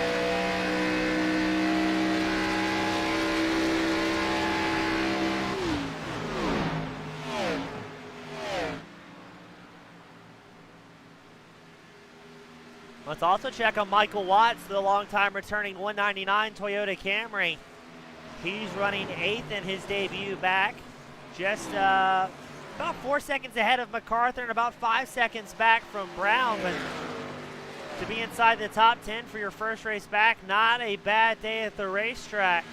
Let's also check on Michael Watts, the longtime returning 199 Toyota Camry. He's running 8th in his debut back. Just about 4 seconds ahead of MacArthur and about 5 seconds back from Brown. But to be inside the top 10 for your first race back, not a bad day at the racetrack.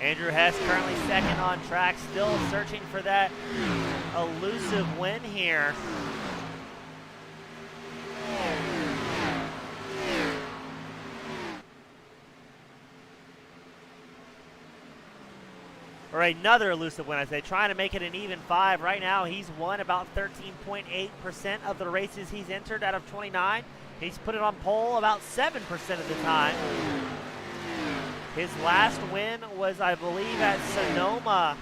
Andrew Hess currently second on track, still searching for that elusive win here. Or another elusive win, I say, trying to make it an even 5. Right now, he's won about 13.8% of the races he's entered out of 29. He's put it on pole about 7% of the time. His last win was, I believe, at Sonoma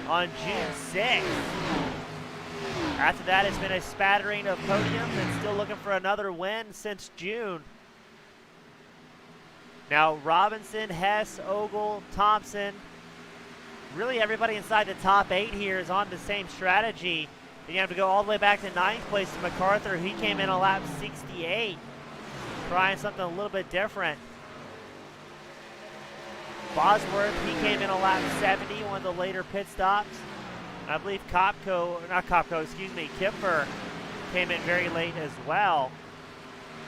on June 6th. After that, it's been a spattering of podiums and still looking for another win since June. Now, Robinson, Hess, Ogle, Thompson, really everybody inside the top 8 here is on the same strategy. Then you have to go all the way back to 9th place to MacArthur. He came in a lap 68, trying something a little bit different. Bosworth, he came in a lap 70, one of the later pit stops. I believe Kipfer came in very late as well.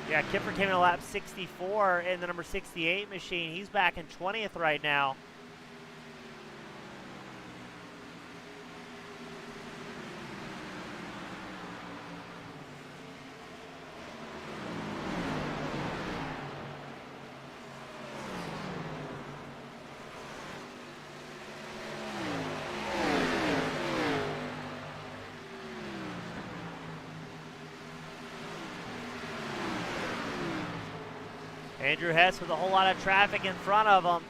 Yeah, Kipfer came in a lap 64 in the number 68 machine. He's back in 20th right now. Andrew Hess with a whole lot of traffic in front of him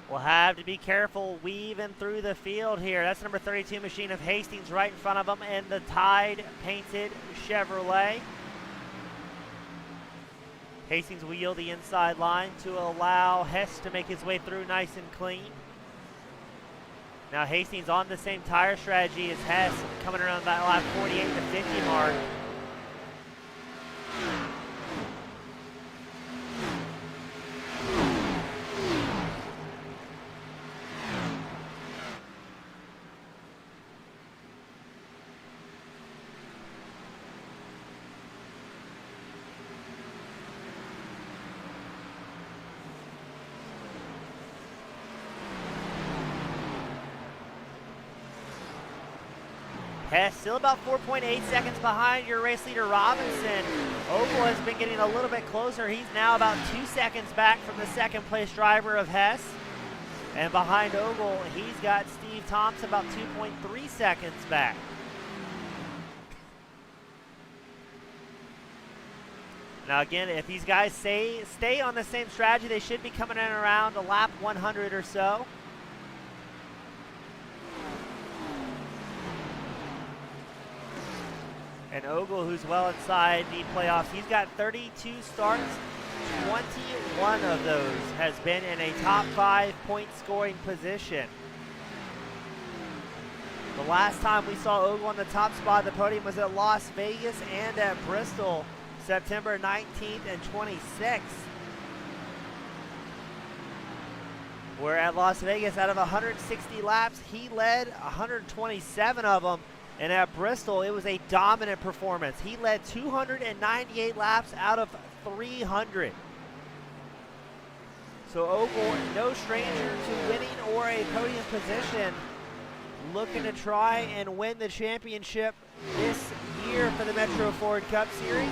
will have to be careful weaving through the field here. That's number 32 machine of Hastings right in front of him in the Tide painted Chevrolet. Hastings will yield the inside line to allow Hess to make his way through nice and clean. Now Hastings on the same tire strategy as Hess, coming around that lap 48 to 50 mark. Hess still about 4.8 seconds behind your race leader Robinson. Ogle has been getting a little bit closer. He's now about 2 seconds back from the second place driver of Hess. And behind Ogle, he's got Steve Thompson about 2.3 seconds back. Now again, if these guys stay on the same strategy, they should be coming in around a lap 100 or so. And Ogle, who's well inside the playoffs, he's got 32 starts. 21 of those has been in a top 5 point scoring position. The last time we saw Ogle on the top spot of the podium was at Las Vegas and at Bristol, September 19th and 26th. Where at Las Vegas, out of 160 laps, he led 127 of them. And at Bristol, it was a dominant performance. He led 298 laps out of 300. So Ogle, no stranger to winning or a podium position, looking to try and win the championship this year for the Metro Ford Cup Series.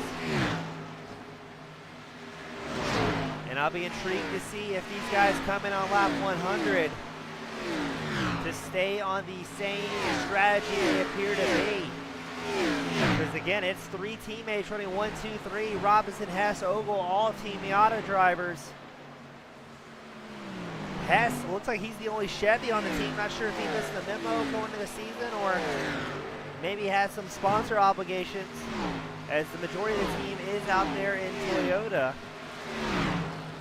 And I'll be intrigued to see if these guys come in on lap 100 to stay on the same strategy they appear to be. Because again, it's three teammates running 1, 2, 3. Robinson, Hess, Ogle, all Team Miata drivers. Hess looks like he's the only Chevy on the team. Not sure if he missed the memo going into the season or maybe had some sponsor obligations, as the majority of the team is out there in Toyota,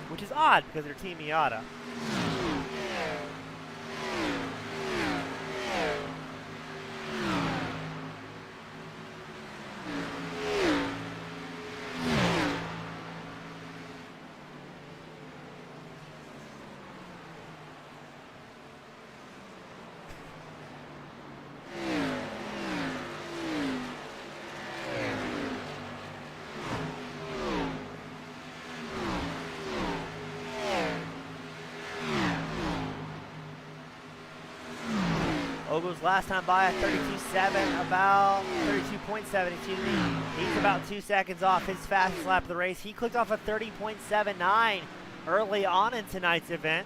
which is odd because they're Team Miata. Ogle's last time by at 32.7, about 32.7, excuse me. He's about 2 seconds off his fastest lap of the race. He clicked off a 30.79 early on in tonight's event.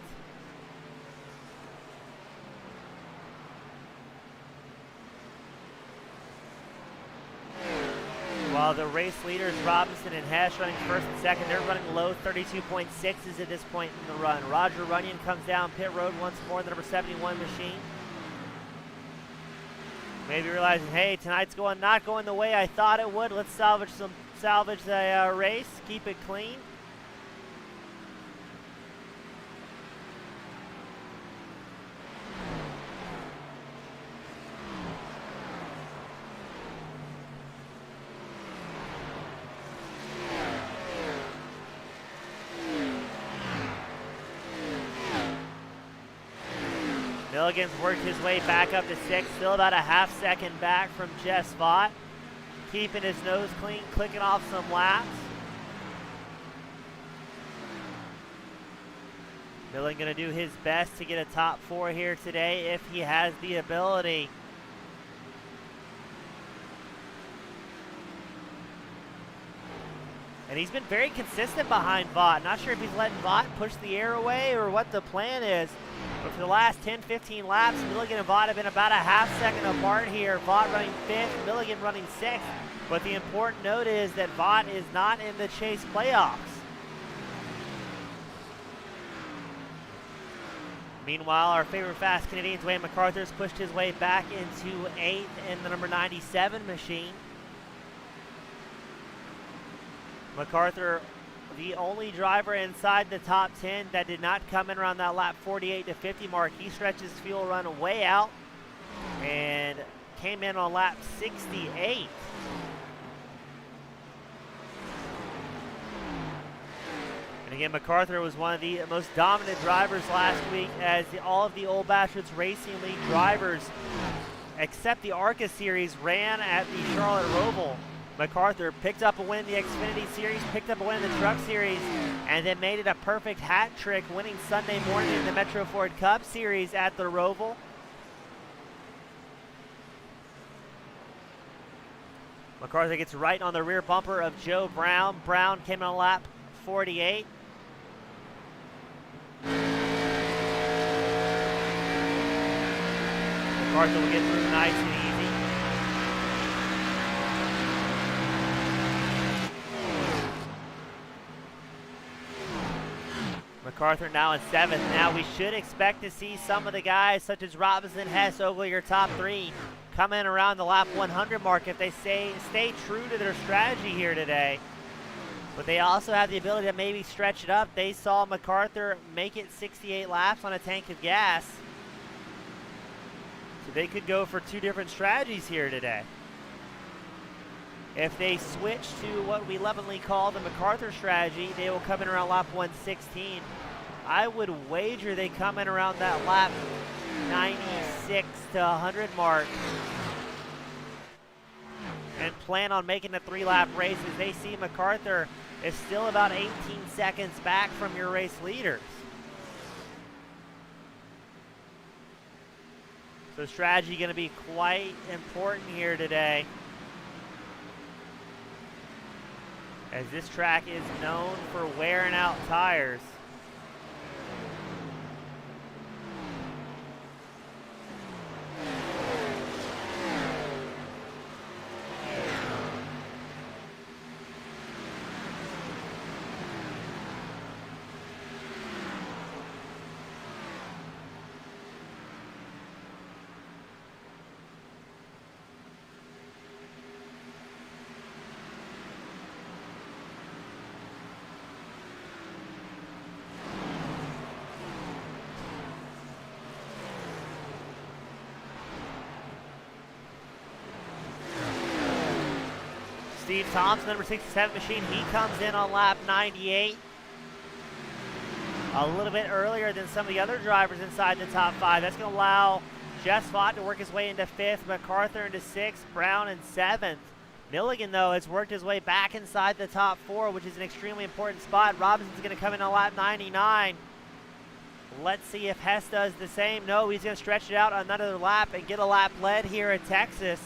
While the race leaders, Robinson and Hess, running first and second, they're running low 32.6s at this point in the run. Roger Runyon comes down pit road once more, the number 71 machine. Maybe realizing, hey, tonight's not going the way I thought it would. Let's salvage the race, keep it clean. Milligan's worked his way back up to 6th, still about a half second back from Jess Vaught. Keeping his nose clean, clicking off some laps. Milligan going to do his best to get a top 4 here today if he has the ability. And he's been very consistent behind Vaught. Not sure if he's letting Vaught push the air away or what the plan is. But for the last 10, 15 laps, Milligan and Vaught have been about a half second apart here. Vaught running 5th, Milligan running 6th. But the important note is that Vaught is not in the chase playoffs. Meanwhile, our favorite fast Canadian, Dwayne MacArthur's pushed his way back into 8th in the number 97 machine. MacArthur, the only driver inside the top 10 that did not come in around that lap 48 to 50 mark. He stretched his fuel run way out and came in on lap 68. And again, MacArthur was one of the most dominant drivers last week, as all of the Old Bastards Racing League drivers, except the ARCA Series, ran at the Charlotte Roval. MacArthur picked up a win in the Xfinity Series, picked up a win in the Truck Series, and then made it a perfect hat trick, winning Sunday morning in the Metro Ford Cup Series at the Roval. MacArthur gets right on the rear bumper of Joe Brown. Brown came on lap 48. MacArthur will get through nice and easy. MacArthur now in 7th. Now we should expect to see some of the guys such as Robinson, Hess, Ogle, your top 3, come in around the lap 100 mark if they stay true to their strategy here today. But they also have the ability to maybe stretch it up. They saw MacArthur make it 68 laps on a tank of gas. So they could go for 2 different strategies here today. If they switch to what we lovingly call the MacArthur strategy, they will come in around lap 116. I would wager they come in around that lap 96 to 100 mark and plan on making a 3-lap race, as they see MacArthur is still about 18 seconds back from your race leaders. So strategy going to be quite important here today, as this track is known for wearing out tires. Steve Thompson, number 67 machine, he comes in on lap 98. A little bit earlier than some of the other drivers inside the top 5. That's going to allow Jeff Svott to work his way into 5th, MacArthur into 6th, Brown in 7th. Milligan, though, has worked his way back inside the top 4, which is an extremely important spot. Robinson's going to come in on lap 99. Let's see if Hess does the same. No, he's going to stretch it out another lap and get a lap lead here at Texas.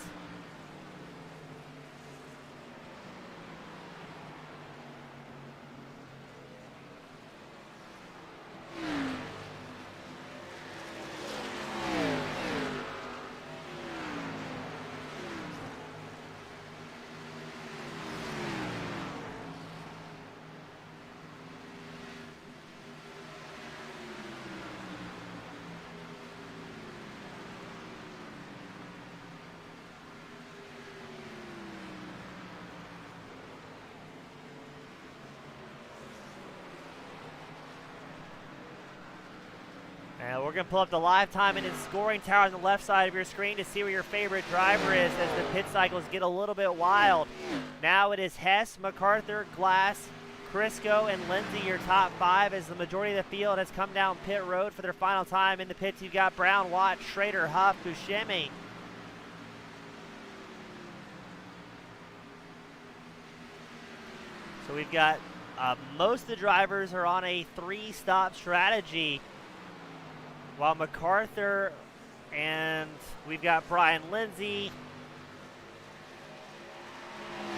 And we're going to pull up the live time and scoring tower on the left side of your screen to see where your favorite driver is as the pit cycles get a little bit wild. Now it is Hess, MacArthur, Glass, Crisco, and Lindsay, your top 5, as the majority of the field has come down pit road for their final time. In the pits, you've got Brown, Watt, Schrader, Huff, Buscemi. So we've got most of the drivers are on a 3-stop strategy, while MacArthur and we've got Brian Lindsay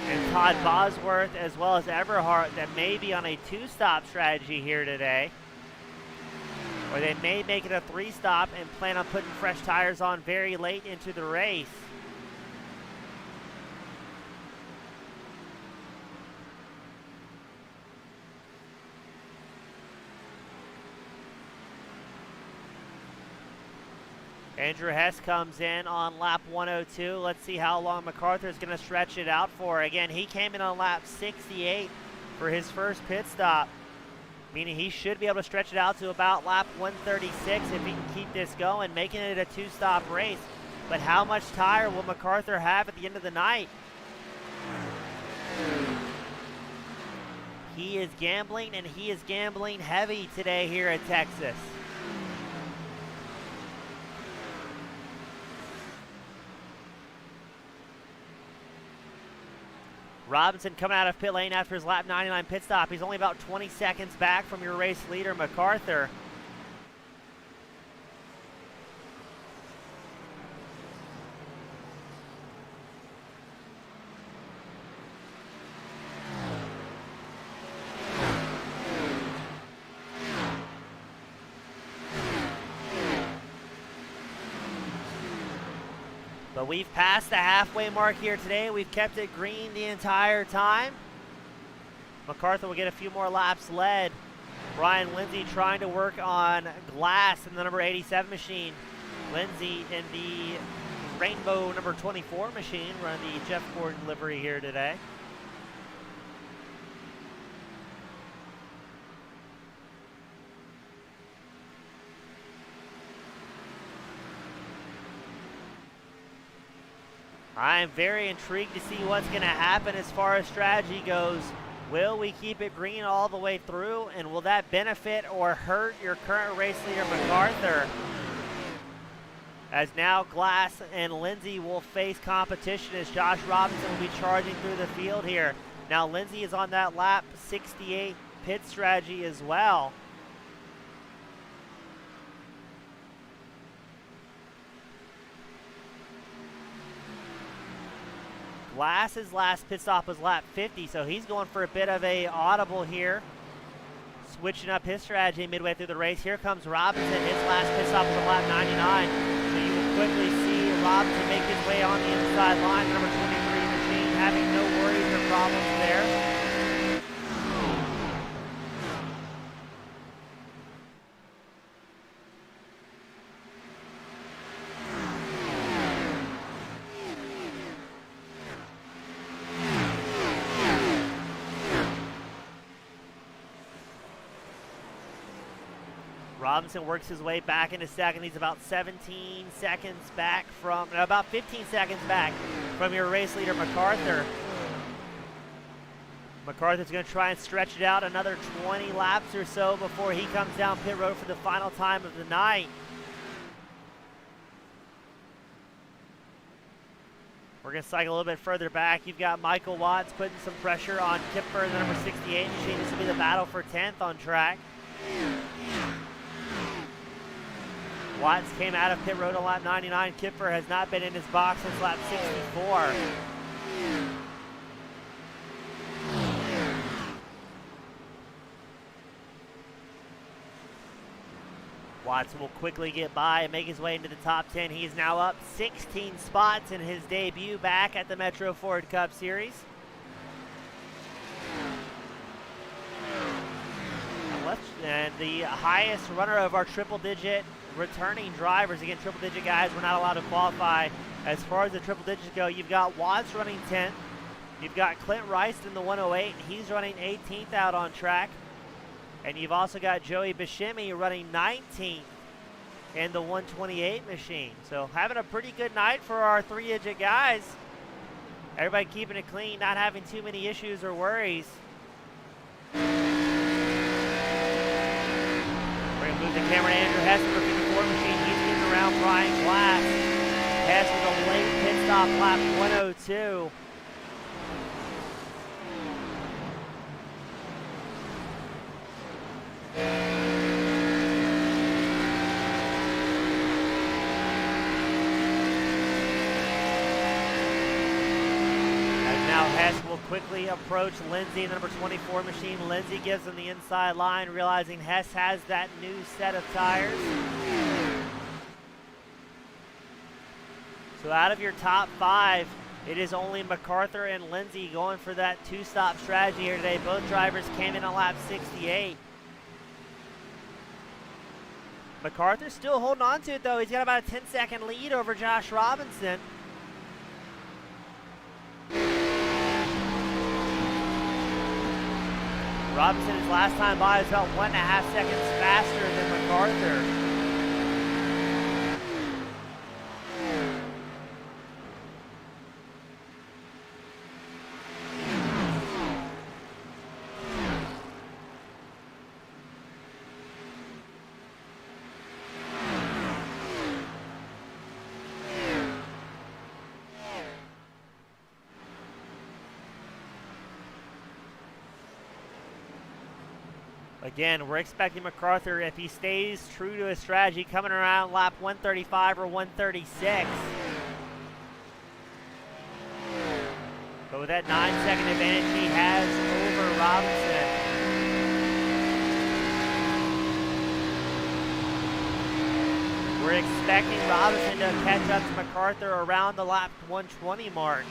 and Todd Bosworth, as well as Everhart, that may be on a 2-stop strategy here today. Or they may make it a 3-stop and plan on putting fresh tires on very late into the race. Andrew Hess comes in on lap 102. Let's see how long MacArthur is going to stretch it out for. Again, he came in on lap 68 for his first pit stop, meaning he should be able to stretch it out to about lap 136 if he can keep this going, making it a 2-stop race. But how much tire will MacArthur have at the end of the night? He is gambling, and he is gambling heavy today here at Texas. Robinson coming out of pit lane after his lap 99 pit stop. He's only about 20 seconds back from your race leader, MacArthur. But we've passed the halfway mark here today. We've kept it green the entire time. MacArthur will get a few more laps led. Brian Lindsay trying to work on Glass in the number 87 machine. Lindsay in the rainbow number 24 machine, running the Jeff Gordon livery here today. I am very intrigued to see what's going to happen as far as strategy goes Will we keep it green all the way through, and will that benefit or hurt your current race leader, MacArthur? As now Glass and Lindsay will face competition as Josh Robinson will be charging through the field here. Now Lindsay is on that lap 68 pit strategy as well. Glass's last pit stop was lap 50, so he's going for a bit of a audible here. Switching up his strategy midway through the race. Here comes Robinson. His last pit stop was on lap 99. So you will quickly see Robinson make his way on the inside line. The number 23 machine having no worries or problems there. Robinson works his way back into second. He's about 17 seconds back from, about 15 seconds back from your race leader, MacArthur. MacArthur's going to try and stretch it out another 20 laps or so before he comes down pit road for the final time of the night. We're going to cycle a little bit further back. You've got Michael Watts putting some pressure on Kipper, the number 68 machine. This will be the battle for 10th on track. Watts came out of pit road on lap 99. Kipper has not been in his box since lap 64. Watts will quickly get by and make his way into the top 10. He's now up 16 spots in his debut back at the Metro Ford Cup Series. And the highest runner of our triple-digit returning drivers, again, triple-digit guys, we're not allowed to qualify. As far as the triple digits go, you've got Watts running 10th. You've got Clint Rice in the 108. He's running 18th out on track. And you've also got Joey Buscemi running 19th in the 128 machine. So having a pretty good night for our three-digit guys. Everybody keeping it clean, not having too many issues or worries. Move the camera to Andrew Hess for 54 machine. He's getting around Brian Glass. Hess with a late pit stop lap 102. Now Hess will quickly approach Lindsay in the number 24 machine. Lindsay gives him the inside line, realizing Hess has that new set of tires. So out of your top 5, it is only MacArthur and Lindsay going for that two-stop strategy here today. Both drivers came in on lap 68. MacArthur's still holding on to it, though. He's got about a 10-second lead over Josh Robinson. Robinson, his last time by, is about 1.5 seconds faster than MacArthur. Again, we're expecting MacArthur, if he stays true to his strategy, coming around lap 135 or 136. But with that 9-second advantage he has over Robinson. We're expecting Robinson to catch up to MacArthur around the lap 120 mark.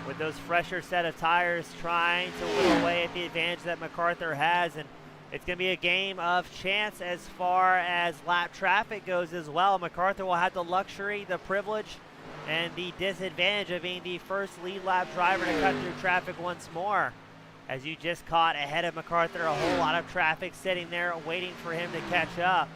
With those fresher set of tires trying to whittle away at the advantage that MacArthur has. And it's going to be a game of chance as far as lap traffic goes as well. MacArthur will have the luxury, the privilege, and the disadvantage of being the first lead lap driver to cut through traffic once more. As you just caught ahead of MacArthur, a whole lot of traffic sitting there waiting for him to catch up.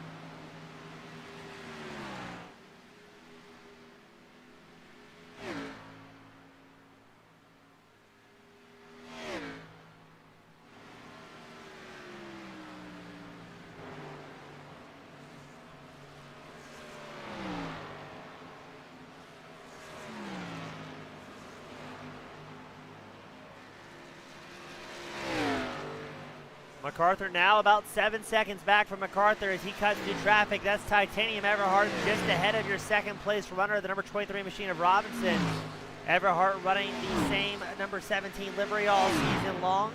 MacArthur now about 7 seconds back from MacArthur as he cuts through traffic. That's Titanium Everhart just ahead of your second place runner, the number 23 machine of Robinson. Everhart running the same number 17 livery all season long.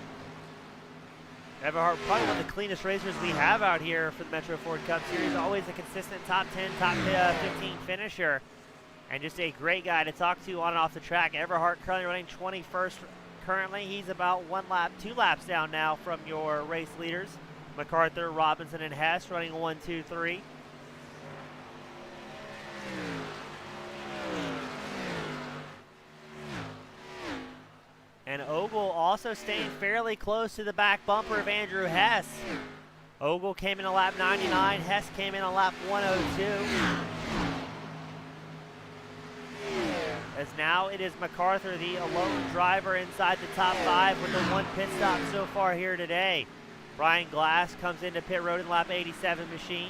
Everhart probably one of the cleanest racers we have out here for the Metro Ford Cup Series. Always a consistent top 10, top 15 finisher. And just a great guy to talk to on and off the track. Everhart currently running 21st. Currently, he's about 2 laps down now from your race leaders. MacArthur, Robinson, and Hess running 1, 2, 3. And Ogle also staying fairly close to the back bumper of Andrew Hess. Ogle came in on lap 99. Hess came in on lap 102. As now it is MacArthur, the alone driver inside the top 5 with the 1 pit stop so far here today. Brian Glass comes into pit road in lap 87 machine.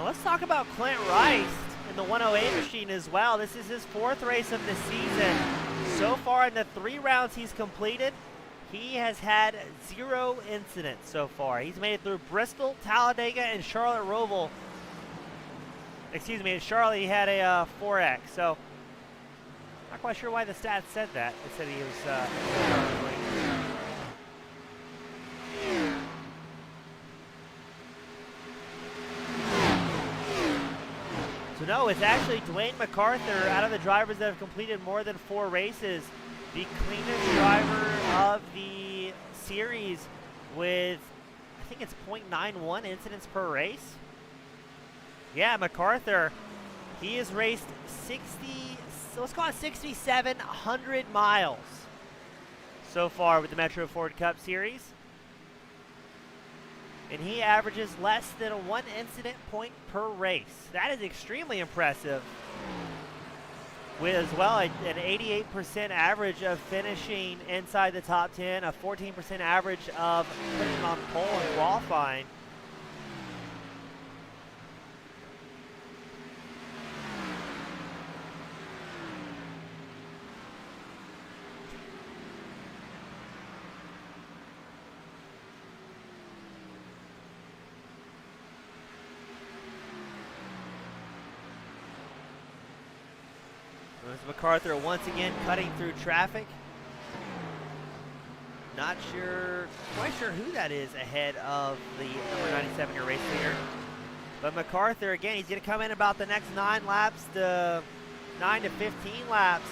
Let's talk about Clint Rice in the 108 machine as well. This is his 4th race of the season. So far in the 3 rounds he's completed, he has had 0 incidents so far. He's made it through Bristol, Talladega, and Charlotte Roval. Excuse me, in Charlotte he had a 4X. So, not quite sure why the stats said that. It said he was So no, it's actually Dwayne MacArthur, out of the drivers that have completed more than 4 races, the cleanest driver of the series with, I think it's 0.91 incidents per race. Yeah, MacArthur, he has raced 6,700 miles so far with the Metro Ford Cup Series. And he averages less than 1 incident point per race. That is extremely impressive. With as well an 88% average of finishing inside the top 10, a 14% average of putting on pole and qualifying. MacArthur once again cutting through traffic. Not quite sure who that is ahead of the number 97 race leader. But MacArthur, again, he's going to come in about the next 9 laps to 9 to 15 laps.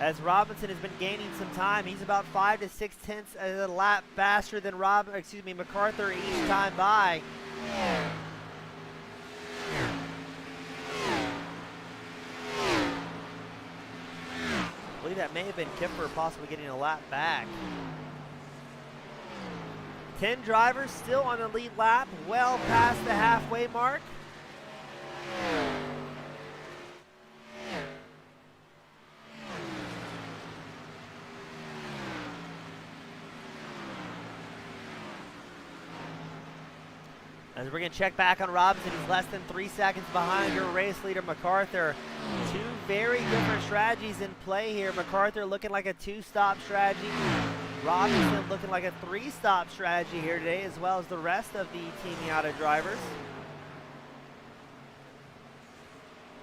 As Robinson has been gaining some time, he's about 5 to 6 tenths of a lap faster than MacArthur each time by. I believe that may have been Kipper possibly getting a lap back. 10 drivers still on the lead lap, well past the halfway mark. As we're going to check back on Robinson, he's less than 3 seconds behind your race leader, MacArthur. 2 very different strategies in play here. MacArthur looking like a 2-stop strategy. Robinson looking like a 3-stop strategy here today, as well as the rest of the Team Miata drivers.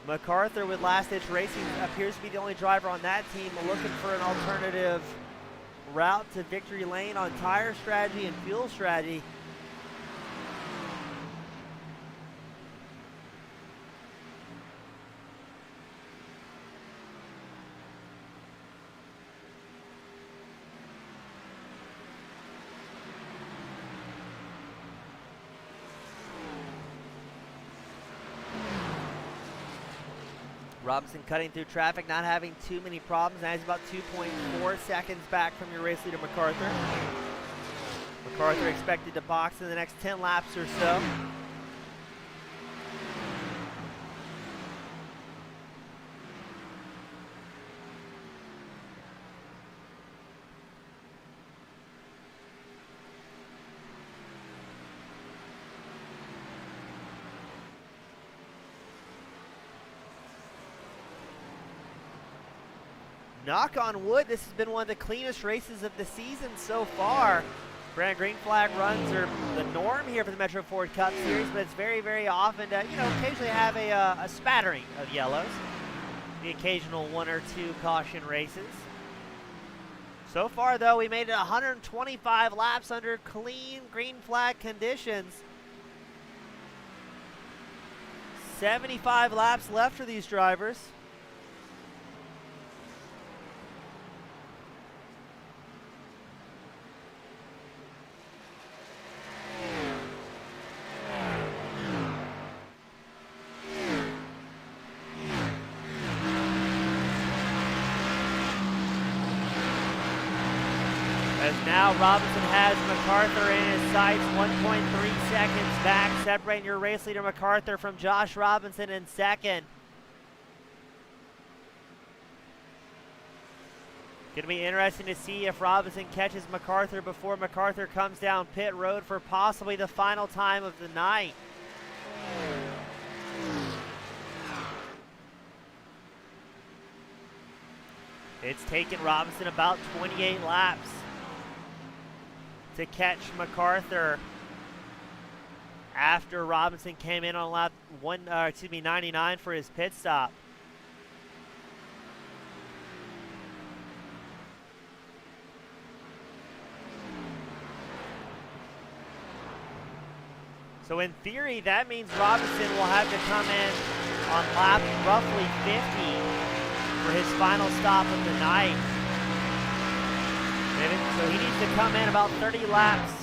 MacArthur with Last Ditch Racing appears to be the only driver on that team looking for an alternative route to victory lane on tire strategy and fuel strategy. Robinson cutting through traffic, not having too many problems. Now he's about 2.4 seconds back from your race leader, MacArthur. MacArthur expected to box in the next 10 laps or so. knock on wood, this has been one of the cleanest races of the season so far. Brand green flag runs are the norm here for the Metro Ford Cup Series, but it's very, very often to, occasionally have a spattering of yellows. The occasional 1 or 2 caution races. So far, though, we made it 125 laps under clean green flag conditions. 75 laps left for these drivers. As now Robinson has MacArthur in his sights, 1.3 seconds back, separating your race leader MacArthur from Josh Robinson in second. Going to be interesting to see if Robinson catches MacArthur before MacArthur comes down pit road for possibly the final time of the night. It's taken Robinson about 28 laps to catch MacArthur after Robinson came in on lap 99 for his pit stop. So in theory, that means Robinson will have to come in on lap roughly 50 for his final stop of the night. So he needs to come in about 30 laps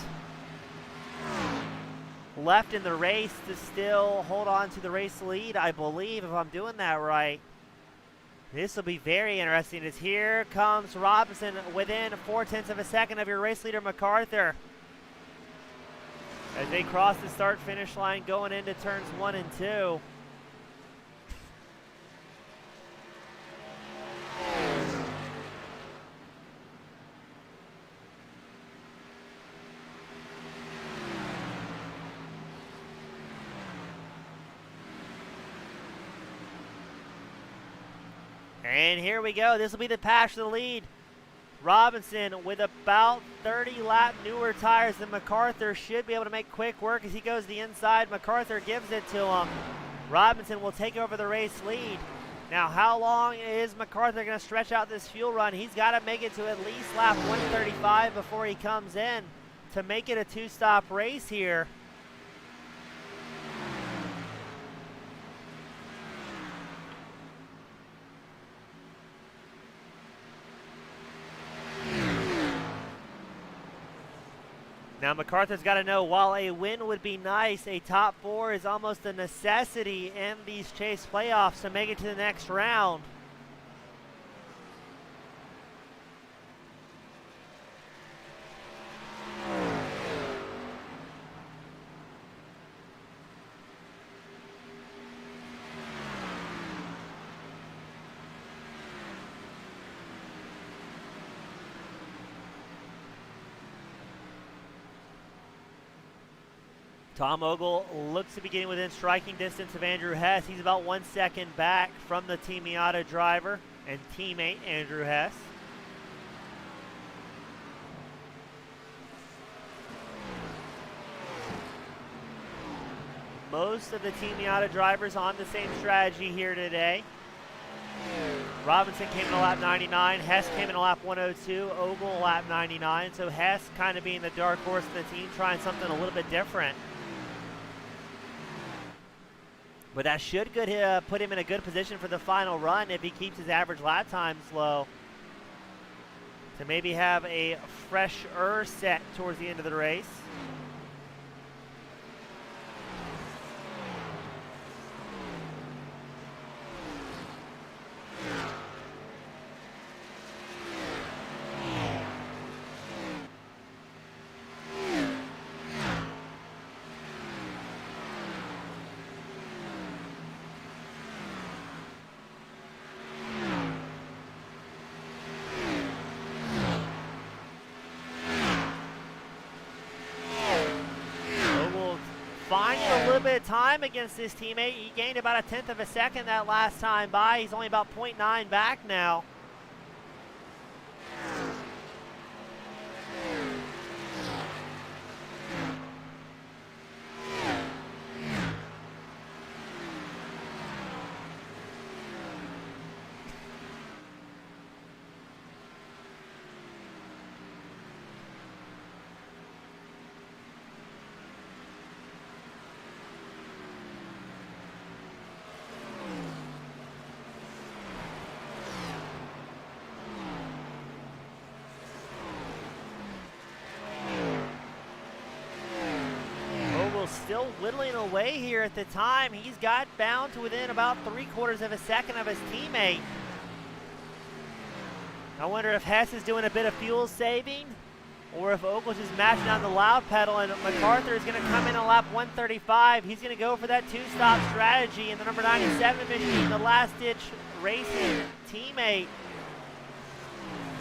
left in the race to still hold on to the race lead, I believe, if I'm doing that right. This will be very interesting, as here comes Robinson within 0.4 of a second of your race leader MacArthur, as they cross the start-finish line going into turns 1 and 2. And here we go. This will be the pass to the lead. Robinson with about 30 lap newer tires than MacArthur should be able to make quick work as he goes to the inside. MacArthur gives it to him. Robinson will take over the race lead. Now, how long is MacArthur going to stretch out this fuel run? He's got to make it to at least lap 135 before he comes in to make it a 2-stop race here. Now MacArthur's got to know, while a win would be nice, a top 4 is almost a necessity in these chase playoffs to make it to the next round. Tom Ogle looks to be getting within striking distance of Andrew Hess. He's about 1 second back from the Team Miata driver and teammate Andrew Hess. Most of the Team Miata drivers on the same strategy here today. Robinson came in a lap 99. Hess came in a lap 102. Ogle lap 99. So Hess kind of being the dark horse of the team, trying something a little bit different. But that should put him in a good position for the final run if he keeps his average lap times low, to maybe have a fresher set towards the end of the race. Finding a little bit of time against his teammate. He gained about 1/10 of a second that last time by. He's only about 0.9 back now. whittling away here at the time. He's got bound to within about 3/4 of a second of his teammate. I wonder if Hess is doing a bit of fuel saving, or if Ogle's just mashing down the loud pedal, and MacArthur is going to come in on lap 135. He's going to go for that two-stop strategy, and the number 97 machine, the last-ditch racing teammate,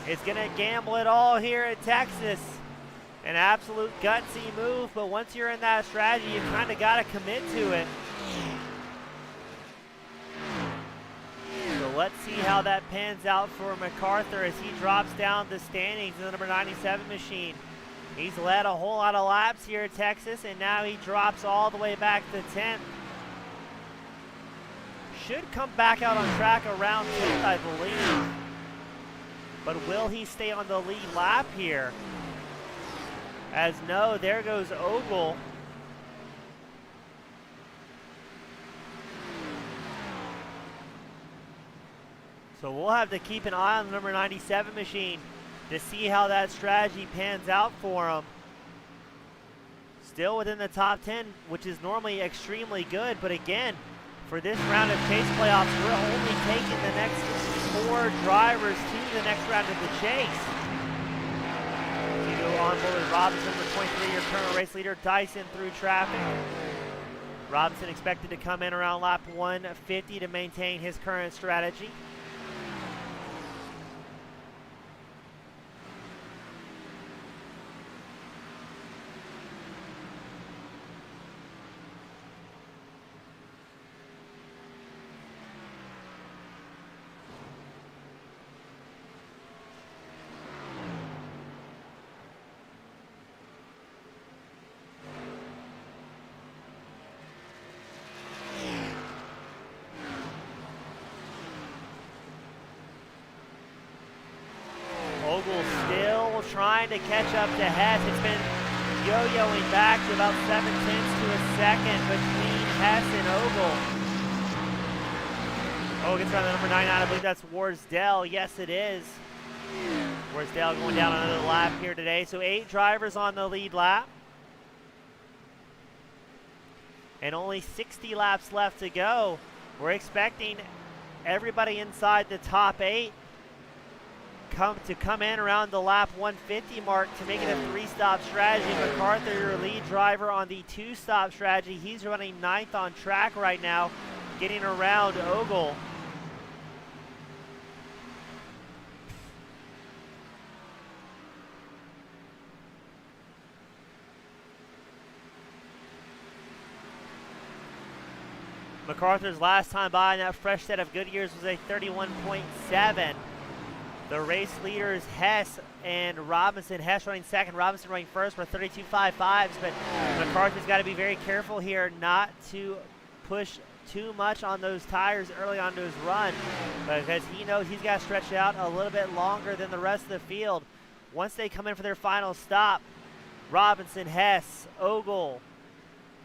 is going to gamble it all here at Texas. An absolute gutsy move, but once you're in that strategy, you've kind of got to commit to it. So let's see how that pans out for MacArthur as he drops down the standings in the number 97 machine. He's led a whole lot of laps here at Texas, and now he drops all the way back to 10th. Should come back out on track around 10th, I believe. But will he stay on the lead lap here? As no, there goes Ogle. So we'll have to keep an eye on the number 97 machine to see how that strategy pans out for him. Still within the top 10, which is normally extremely good, but again, for this round of chase playoffs, we're only taking the next 4 drivers to the next round of the chase. You go on board with Robinson, the 23-year current race leader, Dyson through traffic. Robinson expected to come in around lap 150 to maintain his current strategy. Ogle still trying to catch up to Hess. It's been yo-yoing back to about 7/10 to a second between Hess and Ogle. Oh, gets around the number 99. I believe that's Warsdell. Yes, it is. Warsdell going down another lap here today. So 8 drivers on the lead lap. And only 60 laps left to go. We're expecting everybody inside the top 8 to come in around the lap 150 mark to make it a 3-stop strategy. MacArthur, your lead driver on the 2-stop strategy. He's running 9th on track right now, getting around Ogle. MacArthur's last time by in that fresh set of Goodyears was a 31.7. The race leaders, Hess and Robinson. Hess running second, Robinson running first for 32.55s, but MacArthur's got to be very careful here not to push too much on those tires early on to his run, because he knows he's got to stretch it out a little bit longer than the rest of the field. Once they come in for their final stop, Robinson, Hess, Ogle,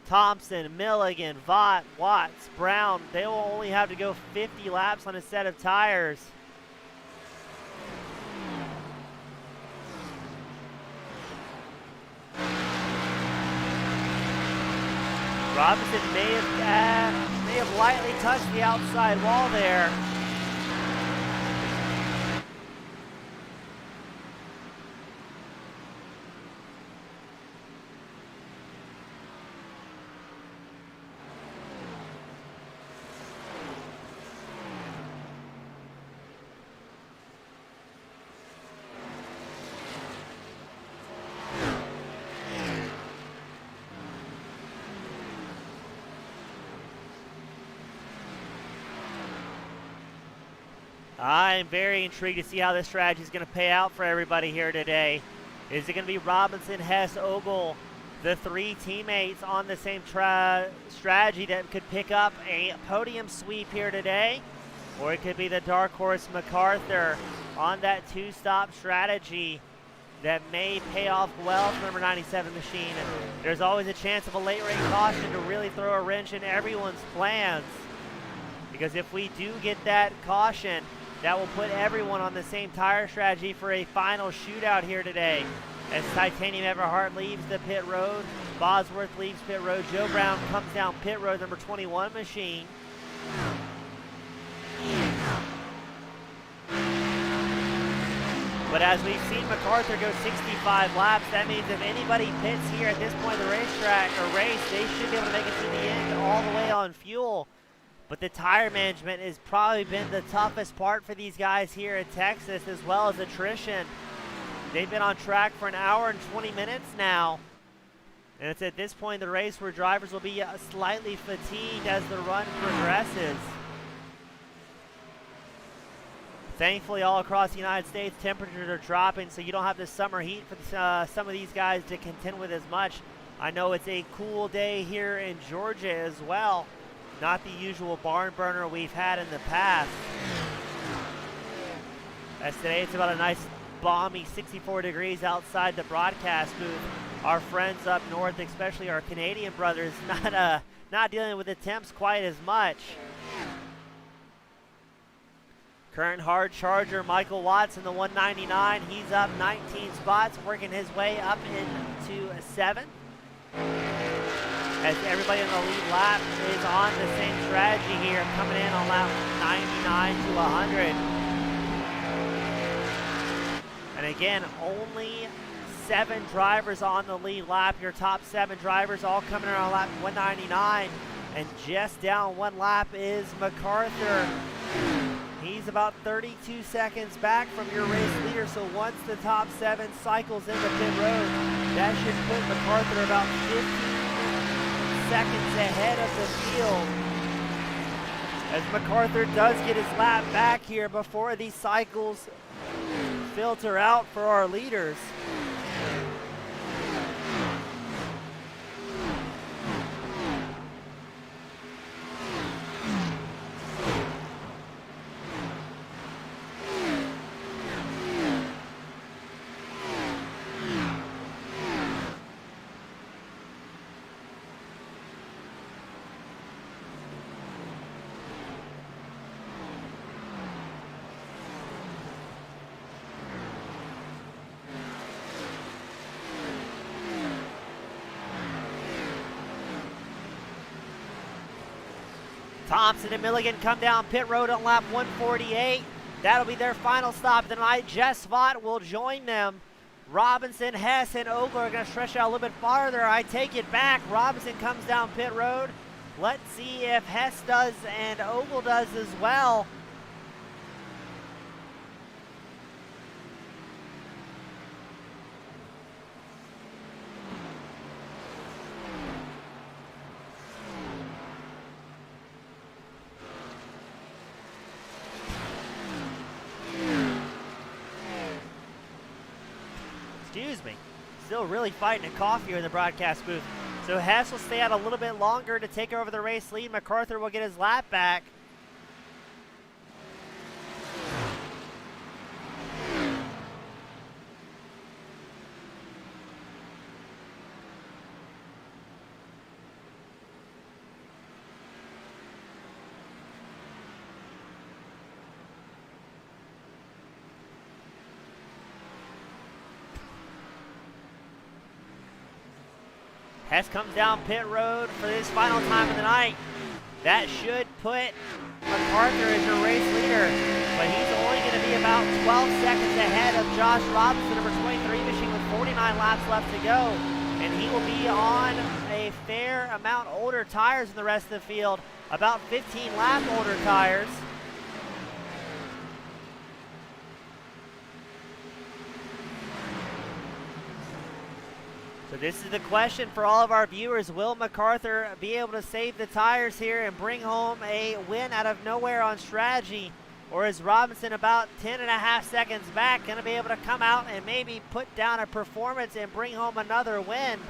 Thompson, Milligan, Vaught, Watts, Brown, they will only have to go 50 laps on a set of tires. Robinson may have lightly touched the outside wall there. I'm very intrigued to see how this strategy is going to pay out for everybody here today. Is it going to be Robinson, Hess, Ogle, the 3 teammates on the same strategy that could pick up a podium sweep here today? Or it could be the dark horse MacArthur on that 2-stop strategy that may pay off well for the number 97 machine. And there's always a chance of a late race caution to really throw a wrench in everyone's plans. Because if we do get that caution, that will put everyone on the same tire strategy for a final shootout here today. As Titanium Everhart leaves the pit road, Bosworth leaves pit road, Joe Brown comes down pit road, number 21 machine. But as we've seen MacArthur go 65 laps, that means if anybody pits here at this point in the racetrack or race, they should be able to make it to the end all the way on fuel. But the tire management has probably been the toughest part for these guys here in Texas, as well as attrition. They've been on track for an hour and 20 minutes now. And it's at this point in the race where drivers will be slightly fatigued as the run progresses. Thankfully, all across the United States, temperatures are dropping, so you don't have the summer heat for some of these guys to contend with as much. I know it's a cool day here in Georgia as well. Not the usual barn burner we've had in the past. As today it's about a nice balmy 64 degrees outside the broadcast booth. Our friends up north, especially our Canadian brothers, not dealing with the temps quite as much. Current hard charger Michael Watts in the 199. He's up 19 spots, working his way up into 7th. As everybody in the lead lap is on the same strategy here, coming in on lap 99 to 100. And again, only 7 drivers on the lead lap. Your top 7 drivers all coming in on lap 199. And just down 1 lap is MacArthur. He's about 32 seconds back from your race leader, so once the top 7 cycles into pit road, that should put MacArthur about 15 seconds ahead of the field. As MacArthur does get his lap back here before these cycles filter out for our leaders. Thompson and Milligan come down pit road on lap 148. That'll be their final stop of the night. Jess Vaught will join them. Robinson, Hess, and Ogle are going to stretch out a little bit farther. I take it back. Robinson comes down pit road. Let's see if Hess does and Ogle does as well. Excuse me. Still really fighting a cough here in the broadcast booth. So Hess will stay out a little bit longer to take over the race lead. MacArthur will get his lap back. Hess comes down pit road for his final time of the night. That should put MacArthur as your race leader, but he's only going to be about 12 seconds ahead of Josh Robinson, number 23 machine, with 49 laps left to go. And he will be on a fair amount older tires than the rest of the field, about 15 lap older tires. So this is the question for all of our viewers. Will MacArthur be able to save the tires here and bring home a win out of nowhere on strategy? Or is Robinson about 10.5 seconds back going to be able to come out and maybe put down a performance and bring home another win?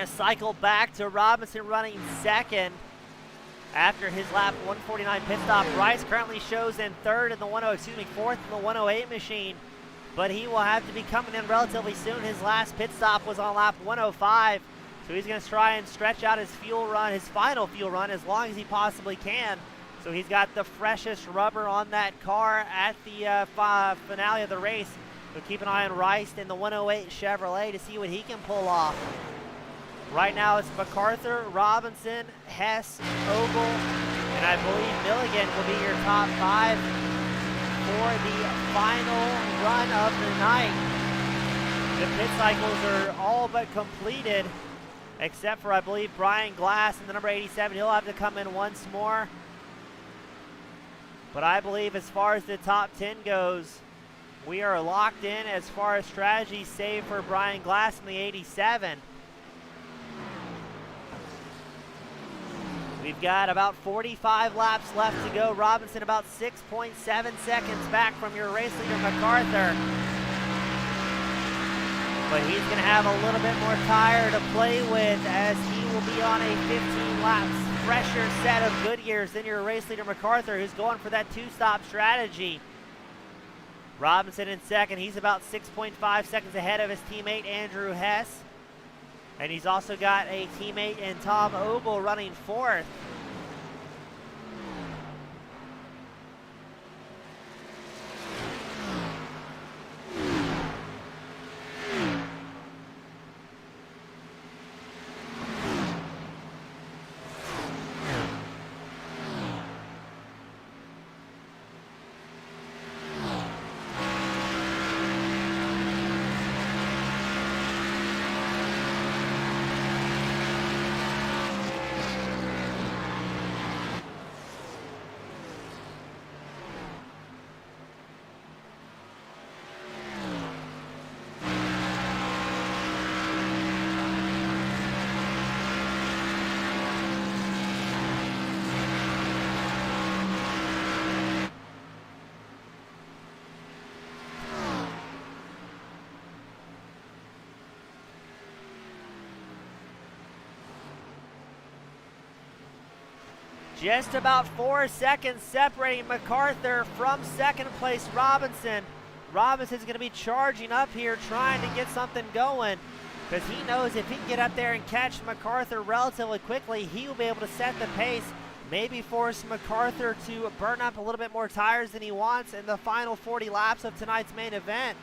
going to cycle back to Robinson running second after his lap 149 pit stop. Bryce currently shows in fourth in the 108 machine, but he will have to be coming in relatively soon. His last pit stop was on lap 105, so he's going to try and stretch out his fuel run, his final fuel run, as long as he possibly can. So he's got the freshest rubber on that car at the finale of the race. So keep an eye on Rice in the 108 Chevrolet to see what he can pull off. Right now it's MacArthur, Robinson, Hess, Ogle, and I believe Milligan will be your top 5 for the final run of the night. The pit cycles are all but completed, except for, I believe, Brian Glass in the number 87. He'll have to come in once more. But I believe as far as the top 10 goes, we are locked in as far as strategy, save for Brian Glass in the 87. We've got about 45 laps left to go. Robinson about 6.7 seconds back from your race leader, MacArthur. But he's going to have a little bit more tire to play with, as he will be on a 15 laps fresher set of Goodyears than your race leader, MacArthur, who's going for that 2-stop strategy. Robinson in second. He's about 6.5 seconds ahead of his teammate, Andrew Hess. And he's also got a teammate in Tom Ogle running fourth. Just about 4 seconds separating MacArthur from second place Robinson. Robinson's going to be charging up here, trying to get something going, because he knows if he can get up there and catch MacArthur relatively quickly, he will be able to set the pace, maybe force MacArthur to burn up a little bit more tires than he wants in the final 40 laps of tonight's main event.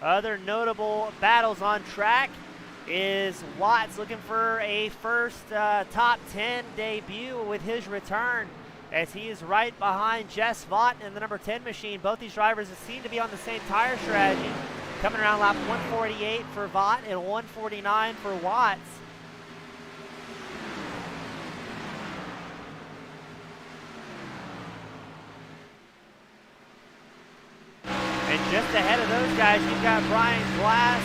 Other notable battles on track is Watts looking for a first top 10 debut with his return, as he is right behind Jess Vaught in the number 10 machine. Both these drivers seem to be on the same tire strategy, coming around lap 148 for Vaught and 149 for Watts. And just ahead of those guys, you've got Brian Glass,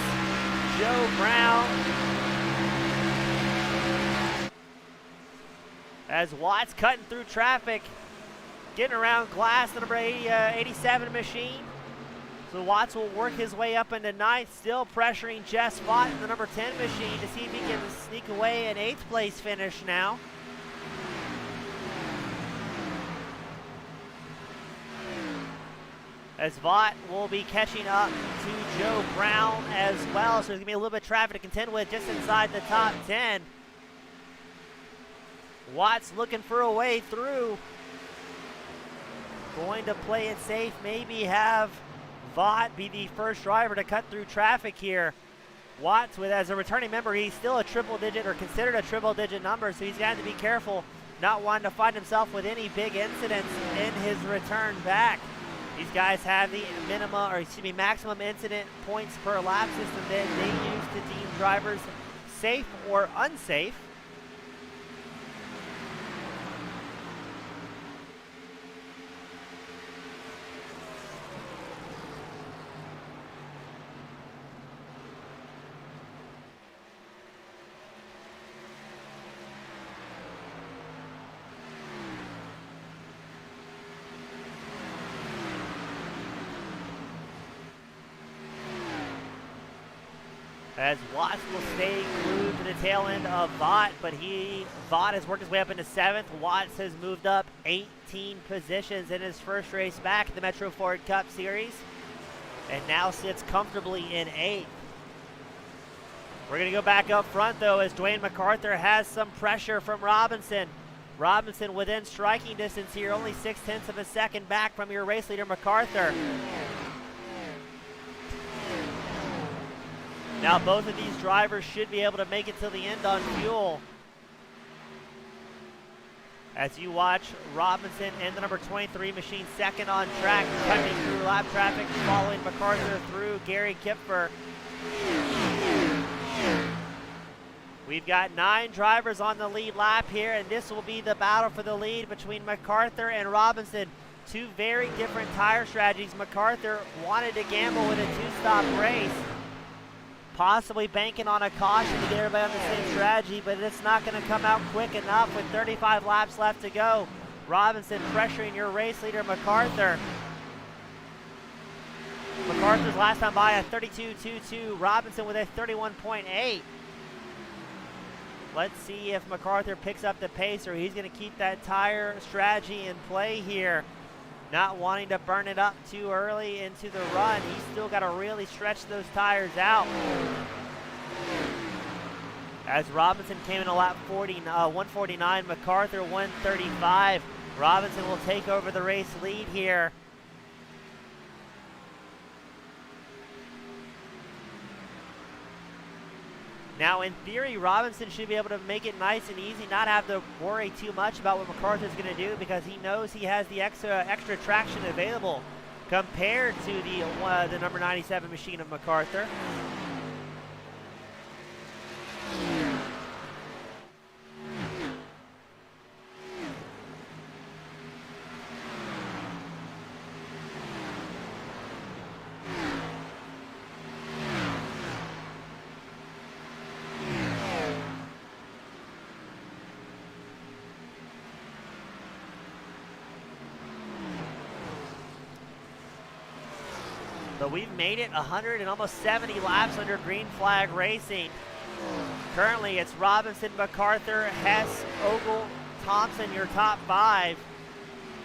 Joe Brown. As Watts cutting through traffic, getting around Glass, the number 87 machine. So Watts will work his way up into ninth, still pressuring Jess Vaught in the number 10 machine to see if he can sneak away an 8th place finish now. As Vaught will be catching up to Joe Brown as well. So there's going to be a little bit of traffic to contend with just inside the top 10. Watts looking for a way through. Going to play it safe, maybe have Vaught be the first driver to cut through traffic here. Watts, as a returning member, he's still a triple digit, or considered a triple digit number, so he's got to be careful not wanting to find himself with any big incidents in his return back. These guys have the maximum incident points per lap system that they use to deem drivers safe or unsafe. as Watts will stay glued to the tail end of Vaught, but Vaught has worked his way up into 7th. Watts has moved up 18 positions in his first race back in the Metro Ford Cup Series, and now sits comfortably in 8th. We're going to go back up front, though, as Dwayne MacArthur has some pressure from Robinson. Robinson within striking distance here, only 0.6 of a second back from your race leader, MacArthur. Now both of these drivers should be able to make it to the end on fuel. As you watch Robinson and the number 23 machine second on track, cutting through lap traffic, following MacArthur through Gary Kipfer. We've got 9 drivers on the lead lap here, and this will be the battle for the lead between MacArthur and Robinson. Two very different tire strategies. MacArthur wanted to gamble with a 2-stop race, possibly banking on a caution to get everybody on the same strategy, but it's not going to come out quick enough with 35 laps left to go. Robinson pressuring your race leader, MacArthur. MacArthur's last time by a 32.22, Robinson with a 31.8. Let's see if MacArthur picks up the pace, or he's going to keep that tire strategy in play here. Not wanting to burn it up too early into the run. He's still got to really stretch those tires out. As Robinson came in a lap 149, MacArthur 135. Robinson will take over the race lead here. Now, in theory, Robinson should be able to make it nice and easy, not have to worry too much about what MacArthur's going to do, because he knows he has the extra traction available compared to the number 97 machine of MacArthur. But we've made it 100 and almost 70 laps under green flag racing. Currently, it's Robinson, MacArthur, Hess, Ogle, Thompson, your top 5.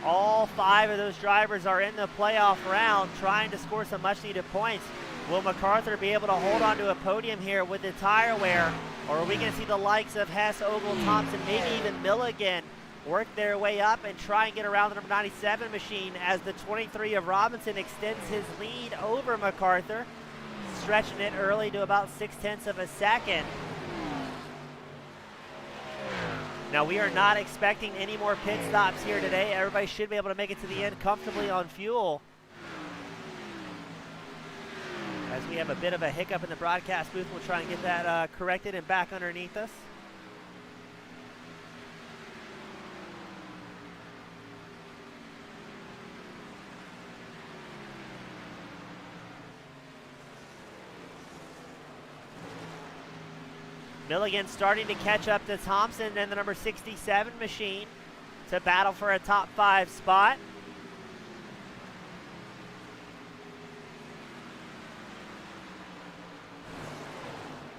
All 5 of those drivers are in the playoff round trying to score some much-needed points. Will MacArthur be able to hold on to a podium here with the tire wear? Or are we going to see the likes of Hess, Ogle, Thompson, maybe even Milligan work their way up and try and get around the number 97 machine as the 23 of Robinson extends his lead over MacArthur, stretching it early to about 0.6 of a second. Now, we are not expecting any more pit stops here today. Everybody should be able to make it to the end comfortably on fuel. As we have a bit of a hiccup in the broadcast booth, we'll try and get that corrected and back underneath us. Milligan starting to catch up to Thompson and the number 67 machine to battle for a top 5 spot.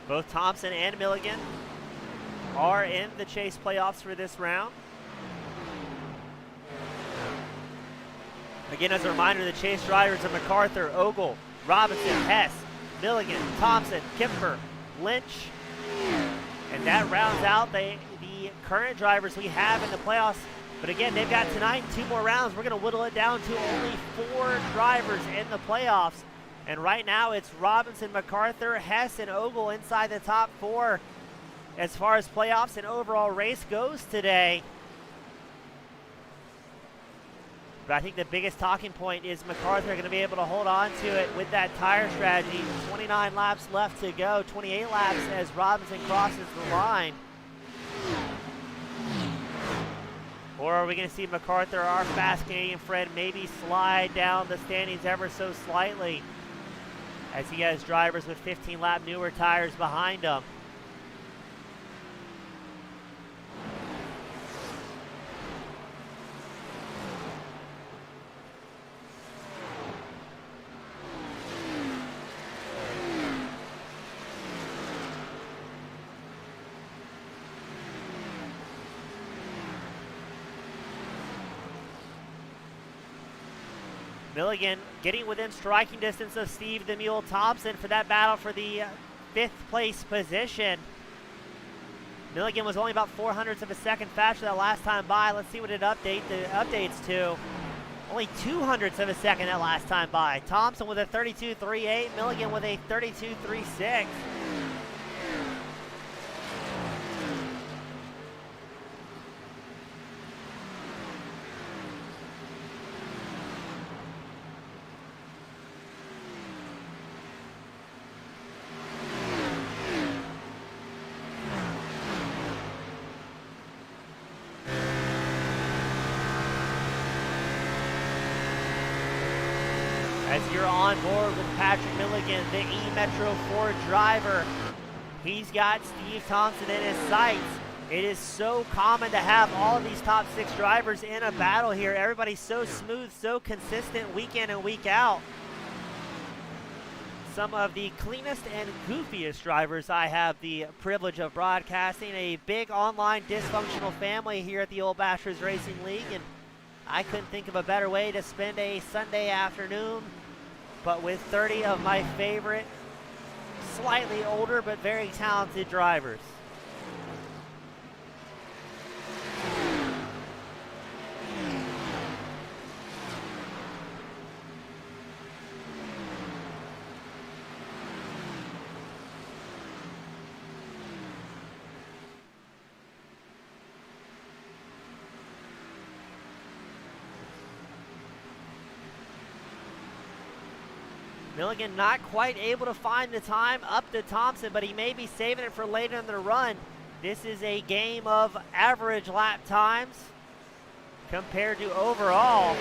Both Thompson and Milligan are in the chase playoffs for this round. Again, as a reminder, the chase drivers are MacArthur, Ogle, Robinson, Hess, Milligan, Thompson, Kipfer, Lynch, and that rounds out the current drivers we have in the playoffs. But again, they've got tonight 2 more rounds. We're going to whittle it down to only 4 drivers in the playoffs. And right now it's Robinson, MacArthur, Hess, and Ogle inside the top 4 as far as playoffs and overall race goes today. But I think the biggest talking point is MacArthur going to be able to hold on to it with that tire strategy. 29 laps left to go, 28 laps as Robinson crosses the line. Or are we going to see MacArthur, our fast Canadian friend, maybe slide down the standings ever so slightly as he has drivers with 15-lap newer tires behind him? Milligan getting within striking distance of Steve the Mule Thompson for that battle for the 5th place position. Milligan was only about 0.04 of a second faster that last time by. Let's see what it updates to. Only 0.02 of a second that last time by. Thompson with a 32.38, Milligan with a 32.36. As you're on board with Patrick Milligan, the E-Metro Ford driver, he's got Steve Thompson in his sights. It is so common to have all of these top 6 drivers in a battle here. Everybody's so smooth, so consistent week in and week out. Some of the cleanest and goofiest drivers I have the privilege of broadcasting. A big online dysfunctional family here at the Old Bashers Racing League, and I couldn't think of a better way to spend a Sunday afternoon, but with 30 of my favorite, slightly older but very talented drivers. Milligan not quite able to find the time up to Thompson, but he may be saving it for later in the run. This is a game of average lap times compared to overall.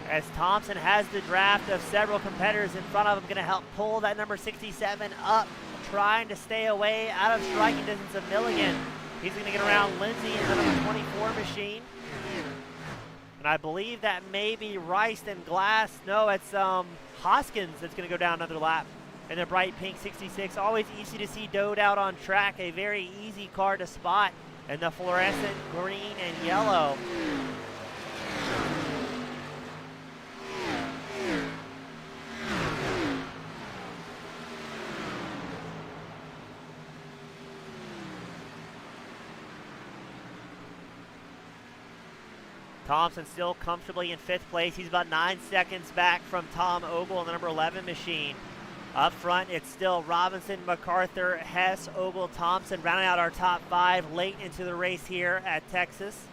As Thompson has the draft of several competitors in front of him, going to help pull that number 67 up, trying to stay away out of striking distance of Milligan. He's going to get around Lindsay in the number 24 machine. And I believe that may be Rice and Glass. No, it's Hoskins that's going to go down another lap in the bright pink 66. Always easy to see Dode out on track. A very easy car to spot in the fluorescent green and yellow. Thompson still comfortably in 5th place. He's about 9 seconds back from Tom Ogle in the number 11 machine. Up front, it's still Robinson, MacArthur, Hess, Ogle, Thompson, rounding out our top 5 late into the race here at Texas.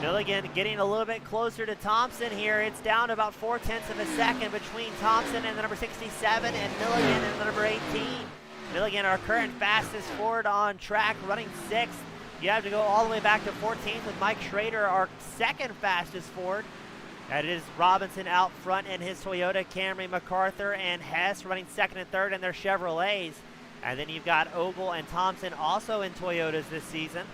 Milligan getting a little bit closer to Thompson here. It's down to about 0.4 of a second between Thompson and the number 67 and Milligan and the number 18. Milligan, our current fastest Ford on track, running 6th. You have to go all the way back to 14th with Mike Schrader, our second fastest Ford. That is Robinson out front in his Toyota Camry, MacArthur and Hess running 2nd and 3rd in their Chevrolets. And then you've got Ogle and Thompson also in Toyotas this season.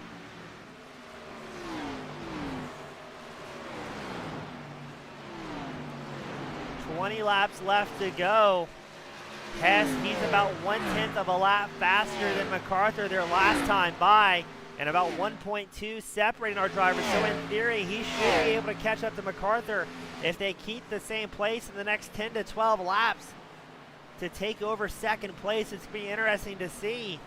$20 laps left to go. Hess, he's about 1/10 of a lap faster than MacArthur their last time by, and about 1.2 separating our drivers. So in theory, he should be able to catch up to MacArthur if they keep the same place in the next 10 to 12 laps to take over 2nd place. It's going to be interesting to see.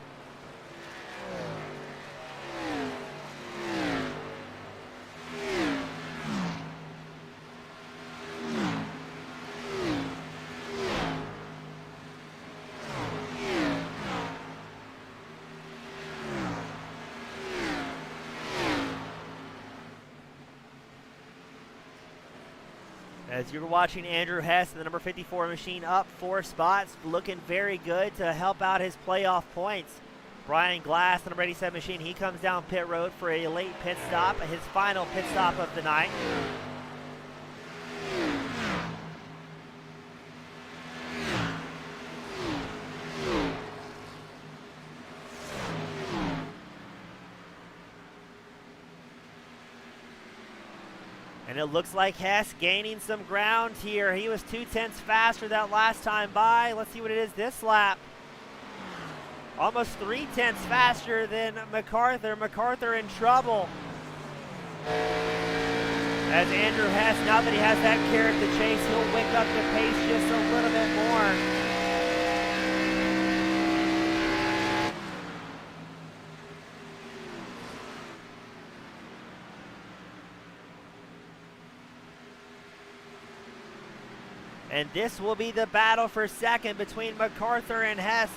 As you're watching Andrew Hess in the number 54 machine up 4 spots, looking very good to help out his playoff points. Brian Glass, the number 87 machine, he comes down pit road for a late pit stop, his final pit stop of the night. And it looks like Hess gaining some ground here. He was 0.2 faster that last time by. Let's see what it is this lap. Almost 0.3 faster than MacArthur. MacArthur in trouble. As Andrew Hess, now that he has that carrot to chase, he'll wick up the pace just a little bit more. And this will be the battle for second between MacArthur and Hess.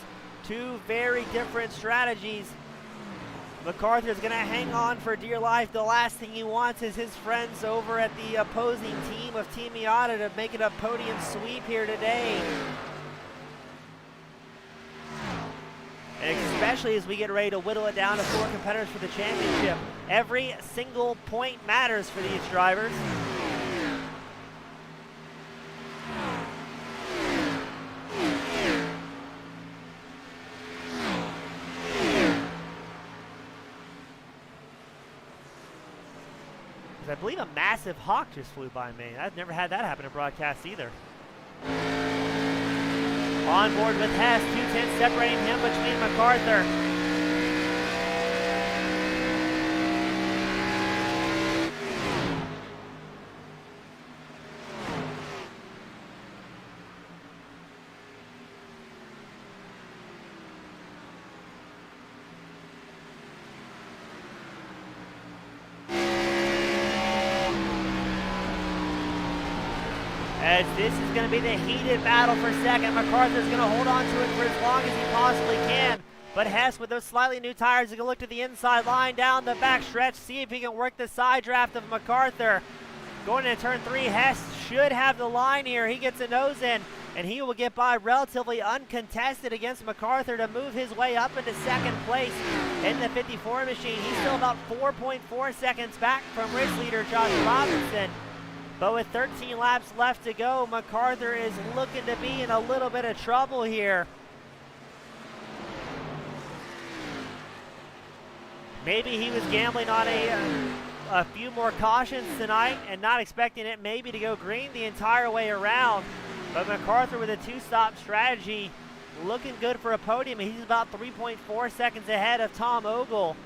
Two very different strategies. MacArthur's going to hang on for dear life. The last thing he wants is his friends over at the opposing team of Team Miata to make it a podium sweep here today. And especially as we get ready to whittle it down to 4 competitors for the championship. Every single point matters for these drivers. I believe a massive hawk just flew by me. I've never had that happen in broadcast either. On board with Hess, 2/10 separating him between MacArthur. As this is going to be the heated battle for second. MacArthur's going to hold on to it for as long as he possibly can. But Hess, with those slightly new tires, is going to look to the inside line, down the back stretch, see if he can work the side draft of MacArthur. Going into turn 3, Hess should have the line here. He gets a nose in, and he will get by relatively uncontested against MacArthur to move his way up into second place in the 54 machine. He's still about 4.4 seconds back from race leader Josh Robinson. But with 13 laps left to go, MacArthur is looking to be in a little bit of trouble here. Maybe he was gambling on a few more cautions tonight and not expecting it maybe to go green the entire way around. But MacArthur with a 2-stop strategy, looking good for a podium. He's about 3.4 seconds ahead of Tom Ogle.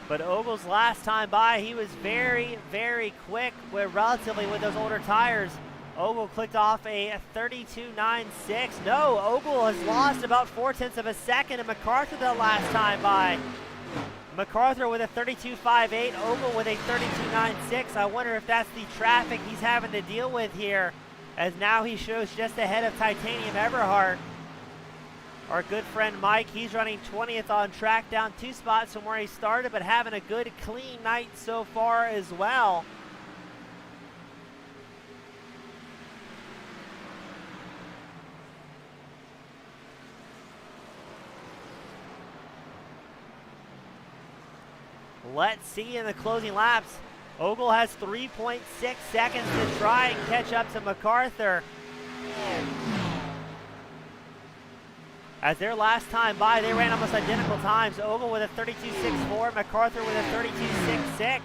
But Ogle's last time by, he was very, very quick relatively with those older tires. Ogle clicked off a 32.96. No, Ogle has lost about 0.4 of a second to MacArthur the last time by. MacArthur with a 32.58, Ogle with a 32.96. I wonder if that's the traffic he's having to deal with here, as now he shows just ahead of Titanium Everhart. Our good friend Mike, he's running 20th on track, down 2 spots from where he started, but having a good, clean night so far as well. Let's see in the closing laps. Ogle has 3.6 seconds to try and catch up to MacArthur. As their last time by, they ran almost identical times. Ogle with a 32.64, MacArthur with a 32.66.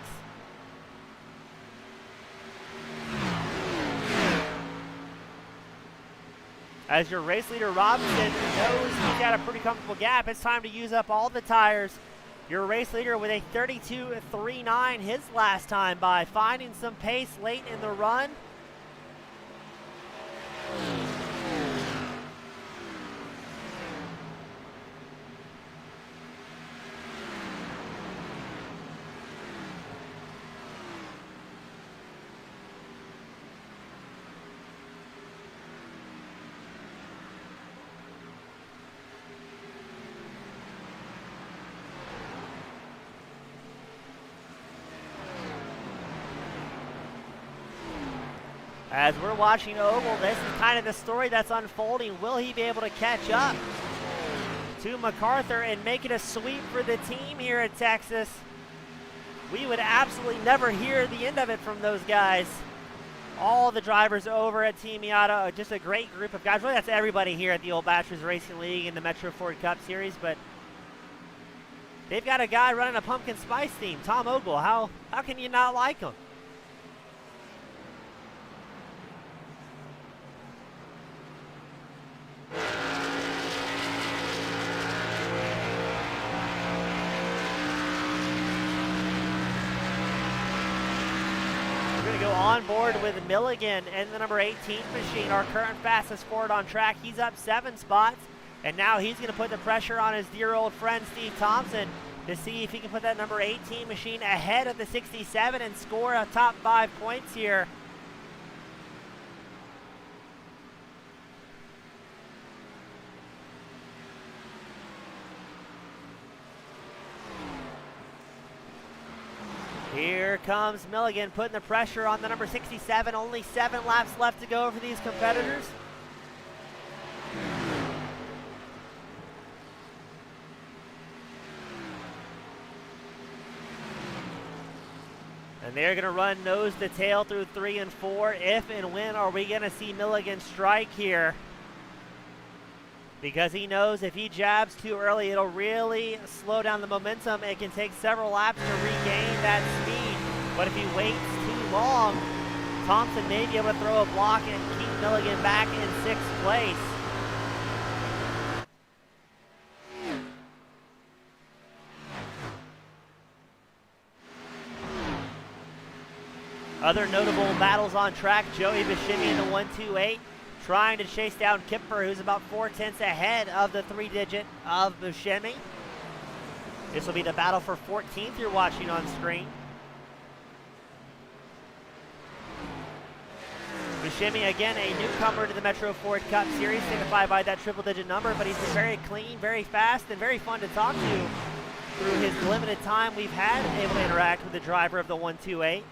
As your race leader Robinson knows he's got a pretty comfortable gap, it's time to use up all the tires. Your race leader with a 32.39 his last time by, finding some pace late in the run. As we're watching Ogle, this is kind of the story that's unfolding. Will he be able to catch up to MacArthur and make it a sweep for the team here at Texas? We would absolutely never hear the end of it from those guys. All the drivers over at Team Miata, just a great group of guys. Really, that's everybody here at the Old Bachelors Racing League in the Metro Ford Cup Series, but they've got a guy running a pumpkin spice theme, Tom Ogle. How can you not like him? Go on board with Milligan in the number 18 machine, our current fastest Ford on track. He's up 7 spots, and now he's going to put the pressure on his dear old friend Steve Thompson to see if he can put that number 18 machine ahead of the 67 and score a top 5 points here. Here comes Milligan putting the pressure on the number 67. Only 7 laps left to go for these competitors. And they're going to run nose to tail through 3 and 4. If and when are we going to see Milligan strike here? Because he knows if he jabs too early, it'll really slow down the momentum. It can take several laps to regain that speed. But if he waits too long, Thompson may be able to throw a block and keep Milligan back in 6th place. Other notable battles on track, Joey Buscemi in the 128. Trying to chase down Kipper, who's about 4/10 ahead of the 3-digit of Buscemi. This will be the battle for 14th you're watching on screen. Buscemi, again, a newcomer to the Metro Ford Cup Series, signified by that triple-digit number, but he's been very clean, very fast, and very fun to talk to through his limited time we've had able to interact with the driver of the 128.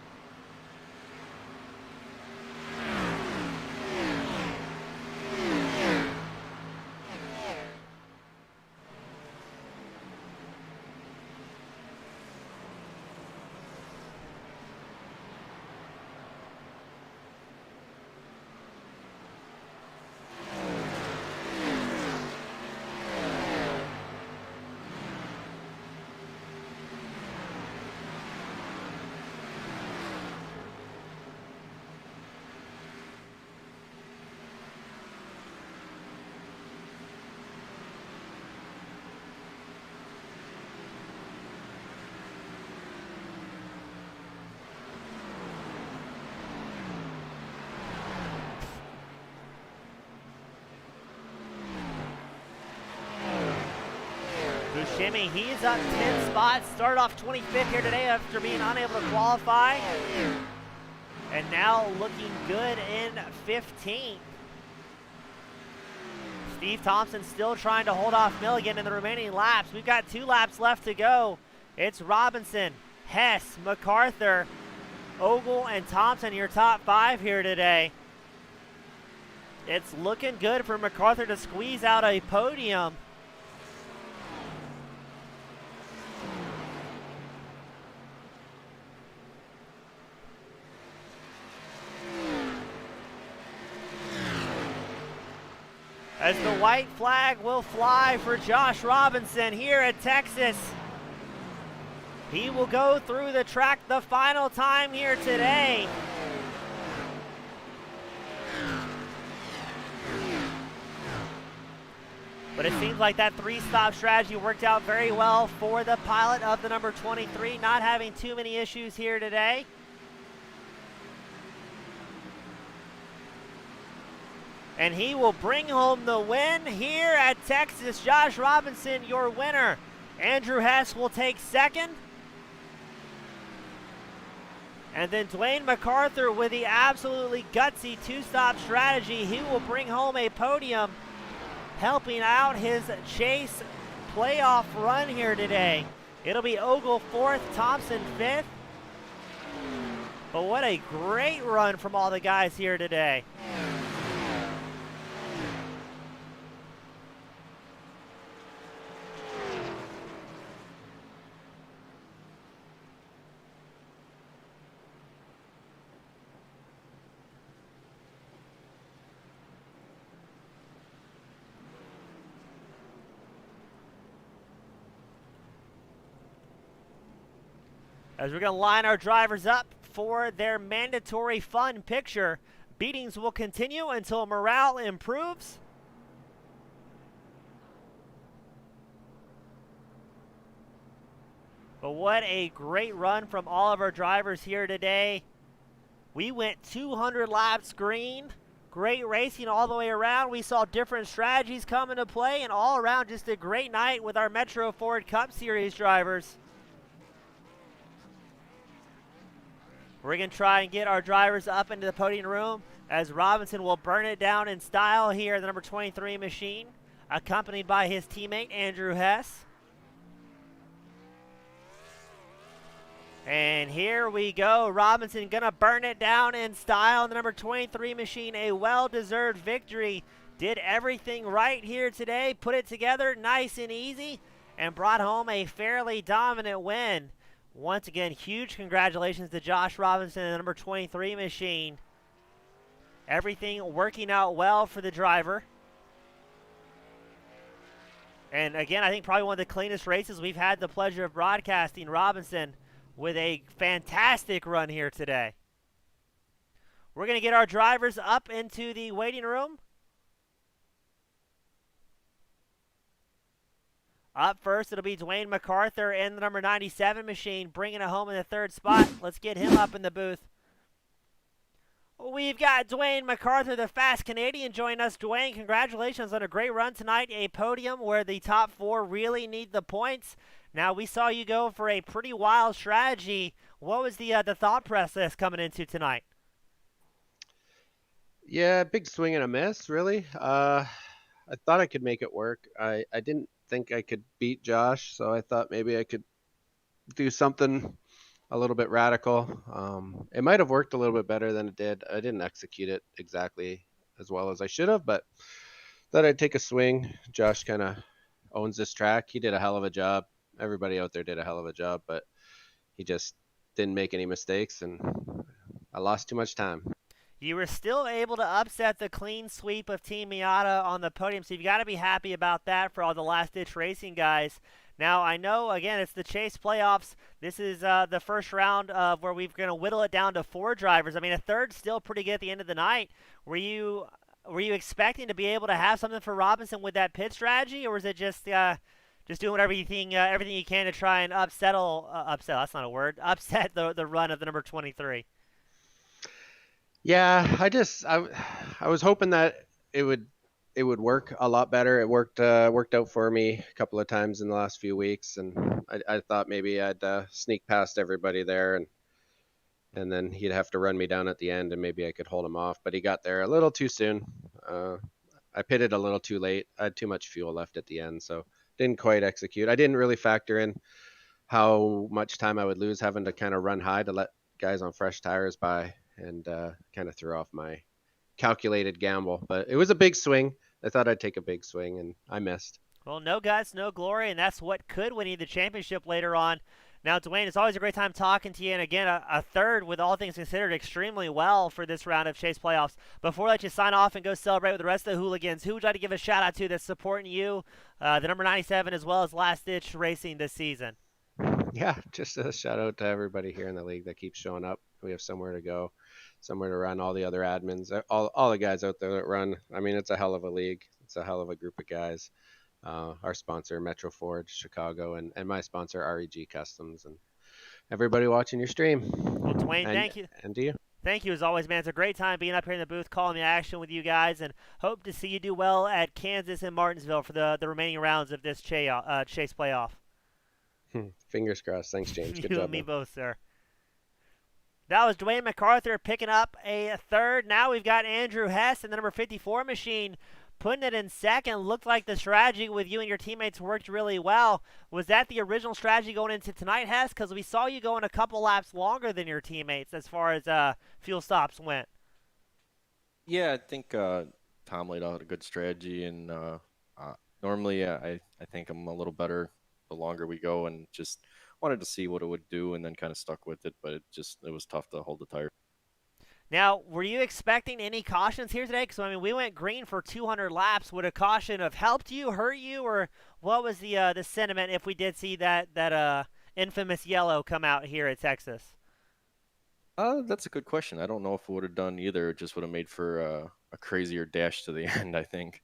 Buscemi, he's up 10 spots, started off 25th here today after being unable to qualify. And now looking good in 15th. Steve Thompson still trying to hold off Milligan in the remaining laps. We've got 2 laps left to go. It's Robinson, Hess, MacArthur, Ogle, and Thompson, your top 5 here today. It's looking good for MacArthur to squeeze out a podium. As the white flag will fly for Josh Robinson here at Texas. He will go through the track the final time here today. But it seems like that 3-stop strategy worked out very well for the pilot of the number 23, not having too many issues here today. And he will bring home the win here at Texas. Josh Robinson, your winner. Andrew Hess will take 2nd. And then Dwayne MacArthur with the absolutely gutsy 2-stop strategy. He will bring home a podium, helping out his Chase playoff run here today. It'll be Ogle 4th, Thompson 5th. But what a great run from all the guys here today. As we're going to line our drivers up for their mandatory fun picture, beatings will continue until morale improves. But what a great run from all of our drivers here today. We went 200 laps green. Great racing all the way around. We saw different strategies come into play, and all around just a great night with our Metro Ford Cup Series drivers. We're going to try and get our drivers up into the podium room as Robinson will burn it down in style here in the number 23 machine, accompanied by his teammate Andrew Hess. And here we go. Robinson going to burn it down in style in the number 23 machine. A well-deserved victory. Did everything right here today. Put it together nice and easy and brought home a fairly dominant win. Once again, huge congratulations to Josh Robinson and the number 23 machine. Everything working out well for the driver. And again, I think probably one of the cleanest races we've had the pleasure of broadcasting. Robinson with a fantastic run here today. We're going to get our drivers up into the waiting room. Up first, it'll be Dwayne MacArthur in the number 97 machine, bringing it home in the third spot. Let's get him up in the booth. We've got Dwayne MacArthur, the fast Canadian, joining us. Dwayne, congratulations on a great run tonight. A podium where the top four really need the points. Now, we saw you go for a pretty wild strategy. What was the thought process coming into tonight? Yeah, big swing and a miss, really. I thought I could make it work. I didn't think I could beat Josh, so I thought maybe I could do something a little bit radical. It might have worked a little bit better than it did. I didn't execute it exactly as well as I should have, but thought I'd take a swing. Josh kind of owns this track. He did a hell of a job. Everybody out there did a hell of a job, but he just didn't make any mistakes, and I lost too much time. You were still able to upset the clean sweep of Team Miata on the podium, so you've got to be happy about that for all the last-ditch racing guys. Now, I know, again, it's the Chase playoffs. This is the first round of where we're going to whittle it down to 4 drivers. I mean, a third's still pretty good at the end of the night. Were you expecting to be able to have something for Robinson with that pit strategy, or was it just doing everything you can to try and upset, that's not a word, upset the run of the number 23? Yeah, I was hoping that it would work a lot better. It worked out for me a couple of times in the last few weeks, and I thought maybe I'd sneak past everybody there, and then he'd have to run me down at the end, and maybe I could hold him off. But he got there a little too soon. I pitted a little too late. I had too much fuel left at the end, so didn't quite execute. I didn't really factor in how much time I would lose having to kind of run high to let guys on fresh tires by, and kind of threw off my calculated gamble. But it was a big swing. I thought I'd take a big swing, and I missed. Well, no guts, no glory, and that's what could win you the championship later on. Now, Dwayne, it's always a great time talking to you, and again, a third, with all things considered, extremely well for this round of Chase playoffs. Before I let you sign off and go celebrate with the rest of the hooligans, who would you like to give a shout-out to that's supporting you, the number 97, as well as Last Ditch Racing this season? Yeah, just a shout-out to everybody here in the league that keeps showing up. We have somewhere to go, somewhere to run, all the other admins, all the guys out there that run. I mean, it's a hell of a league. It's a hell of a group of guys. Our sponsor, Metro Ford Chicago, and my sponsor, REG Customs, and everybody watching your stream. Well, Dwayne, thank you. And to you. Thank you as always, man. It's a great time being up here in the booth, calling the action with you guys, and hope to see you do well at Kansas and Martinsville for the remaining rounds of this Chase playoff. Fingers crossed. Thanks, James. Good You job, and me man. both, sir. That was Dwayne MacArthur picking up a third. Now we've got Andrew Hess in the number 54 machine, putting it in second. Looked like the strategy with you and your teammates worked really well. Was that the original strategy going into tonight, Hess? Because we saw you going a couple laps longer than your teammates as far as fuel stops went. Yeah, I think Tom laid out a good strategy, and normally I think I'm a little better the longer we go, and just wanted to see what it would do, and then kind of stuck with it. But it was tough to hold the tire. Now, were you expecting any cautions here today? Because I mean, we went green for 200 laps. Would a caution have helped you, hurt you, or what was the sentiment if we did see that infamous yellow come out here at Texas? That's a good question. I don't know if it would have done either. It just would have made for a crazier dash to the end, I think.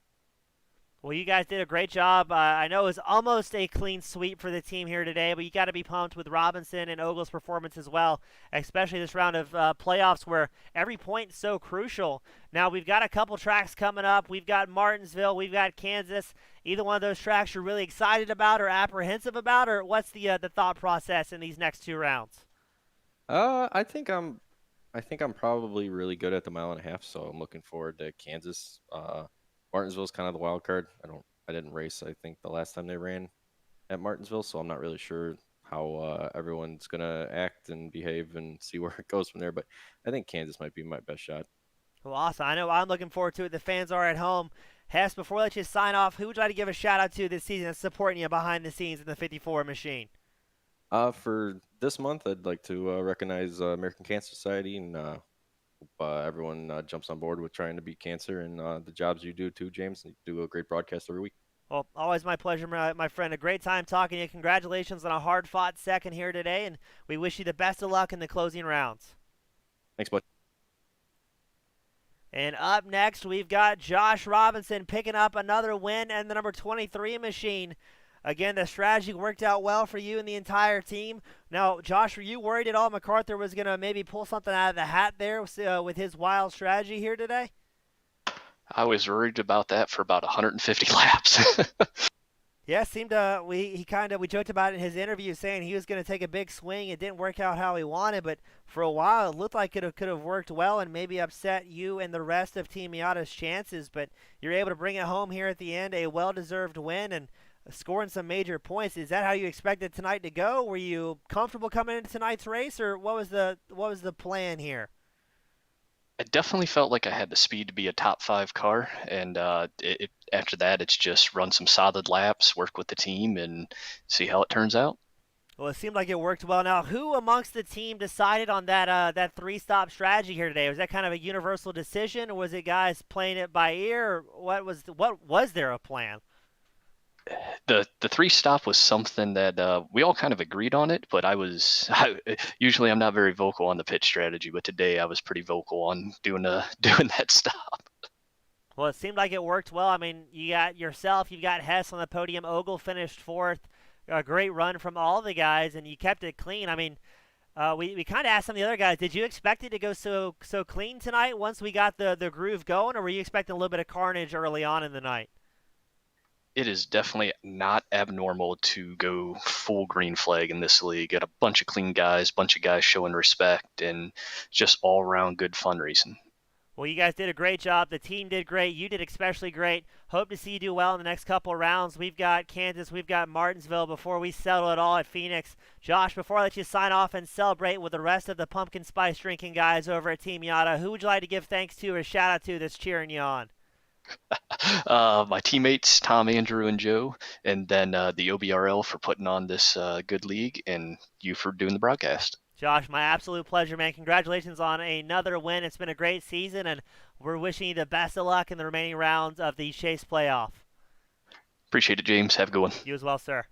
Well, you guys did a great job. I know it was almost a clean sweep for the team here today, but you got to be pumped with Robinson and Ogle's performance as well, especially this round of playoffs where every point is so crucial. Now, we've got a couple tracks coming up. We've got Martinsville. We've got Kansas. Either one of those tracks you're really excited about or apprehensive about, or what's the thought process in these next two rounds? I think I'm probably really good at the mile and a half, so I'm looking forward to Kansas. Martinsville's kind of the wild card. I didn't race, I think, the last time they ran at Martinsville, so I'm not really sure how everyone's gonna act and behave and see where it goes from there. But I think Kansas might be my best shot. Well, awesome. I know I'm looking forward to it. The fans are at home. Hess, before I let you sign off, who would you like to give a shout out to this season that's supporting you behind the scenes in the 54 machine? For this month, I'd like to recognize American Cancer Society, and hope everyone jumps on board with trying to beat cancer, and the jobs you do too, James. You do a great broadcast every week. Well, always my pleasure, my friend. A great time talking to you. Congratulations on a hard-fought second here today, and we wish you the best of luck in the closing rounds. Thanks, bud. And up next, we've got Josh Robinson picking up another win and the number 23 machine. Again, the strategy worked out well for you and the entire team. Now, Josh, were you worried at all MacArthur was going to maybe pull something out of the hat there with his wild strategy here today? I was worried about that for about 150 laps. Yeah, seemed we joked about it in his interview saying he was going to take a big swing. It didn't work out how he wanted, but for a while it looked like it could have worked well and maybe upset you and the rest of Team Miata's chances. But you're able to bring it home here at the end, a well-deserved win and scoring some major points. Is that how you expected tonight to go? Were you comfortable coming into tonight's race, or what was the plan here? I definitely felt like I had the speed to be a top 5 car, and after that, it's just run some solid laps, work with the team, and see how it turns out. Well, it seemed like it worked well. Now, who amongst the team decided on that 3-stop strategy here today? Was that kind of a universal decision, or was it guys playing it by ear? Or what was there a plan? The 3-stop was something that we all kind of agreed on it, but usually I'm not very vocal on the pit strategy, but today I was pretty vocal on doing that stop. Well, it seemed like it worked well. I mean, you got yourself, you've got Hess on the podium. Ogle finished 4th. A great run from all the guys, and you kept it clean. I mean, we kind of asked some of the other guys, did you expect it to go so clean tonight once we got the groove going, or were you expecting a little bit of carnage early on in the night? It is definitely not abnormal to go full green flag in this league. Got a bunch of clean guys, bunch of guys showing respect, and just all around good fun racing. Well, you guys did a great job. The team did great. You did especially great. Hope to see you do well in the next couple of rounds. We've got Kansas. We've got Martinsville before we settle it all at Phoenix. Josh, before I let you sign off and celebrate with the rest of the pumpkin spice drinking guys over at Team Miata, who would you like to give thanks to or shout out to that's cheering you on? My teammates, Tom, Andrew, and Joe, and then the OBRL for putting on this good league, and you for doing the broadcast. Josh, my absolute pleasure, man. Congratulations on another win. It's been a great season, and we're wishing you the best of luck in the remaining rounds of the Chase playoff. Appreciate it, James. Have a good one. You as well, sir.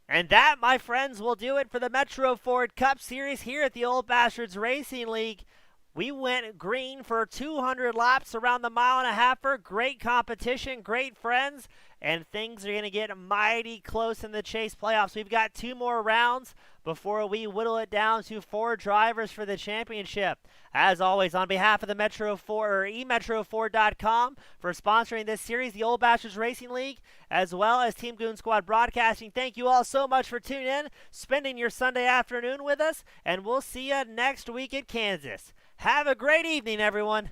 And that, my friends, will do it for the Metro Ford Cup Series here at the Old Bastards Racing League. We went green for 200 laps around the mile and a halfer. Great competition, great friends, and things are going to get mighty close in the Chase playoffs. We've got 2 more rounds before we whittle it down to 4 drivers for the championship. As always, on behalf of the Metro Ford or eMetro4.com for sponsoring this series, the Old Bastards Racing League, as well as Team Goon Squad Broadcasting, thank you all so much for tuning in, spending your Sunday afternoon with us, and we'll see you next week at Kansas. Have a great evening, everyone.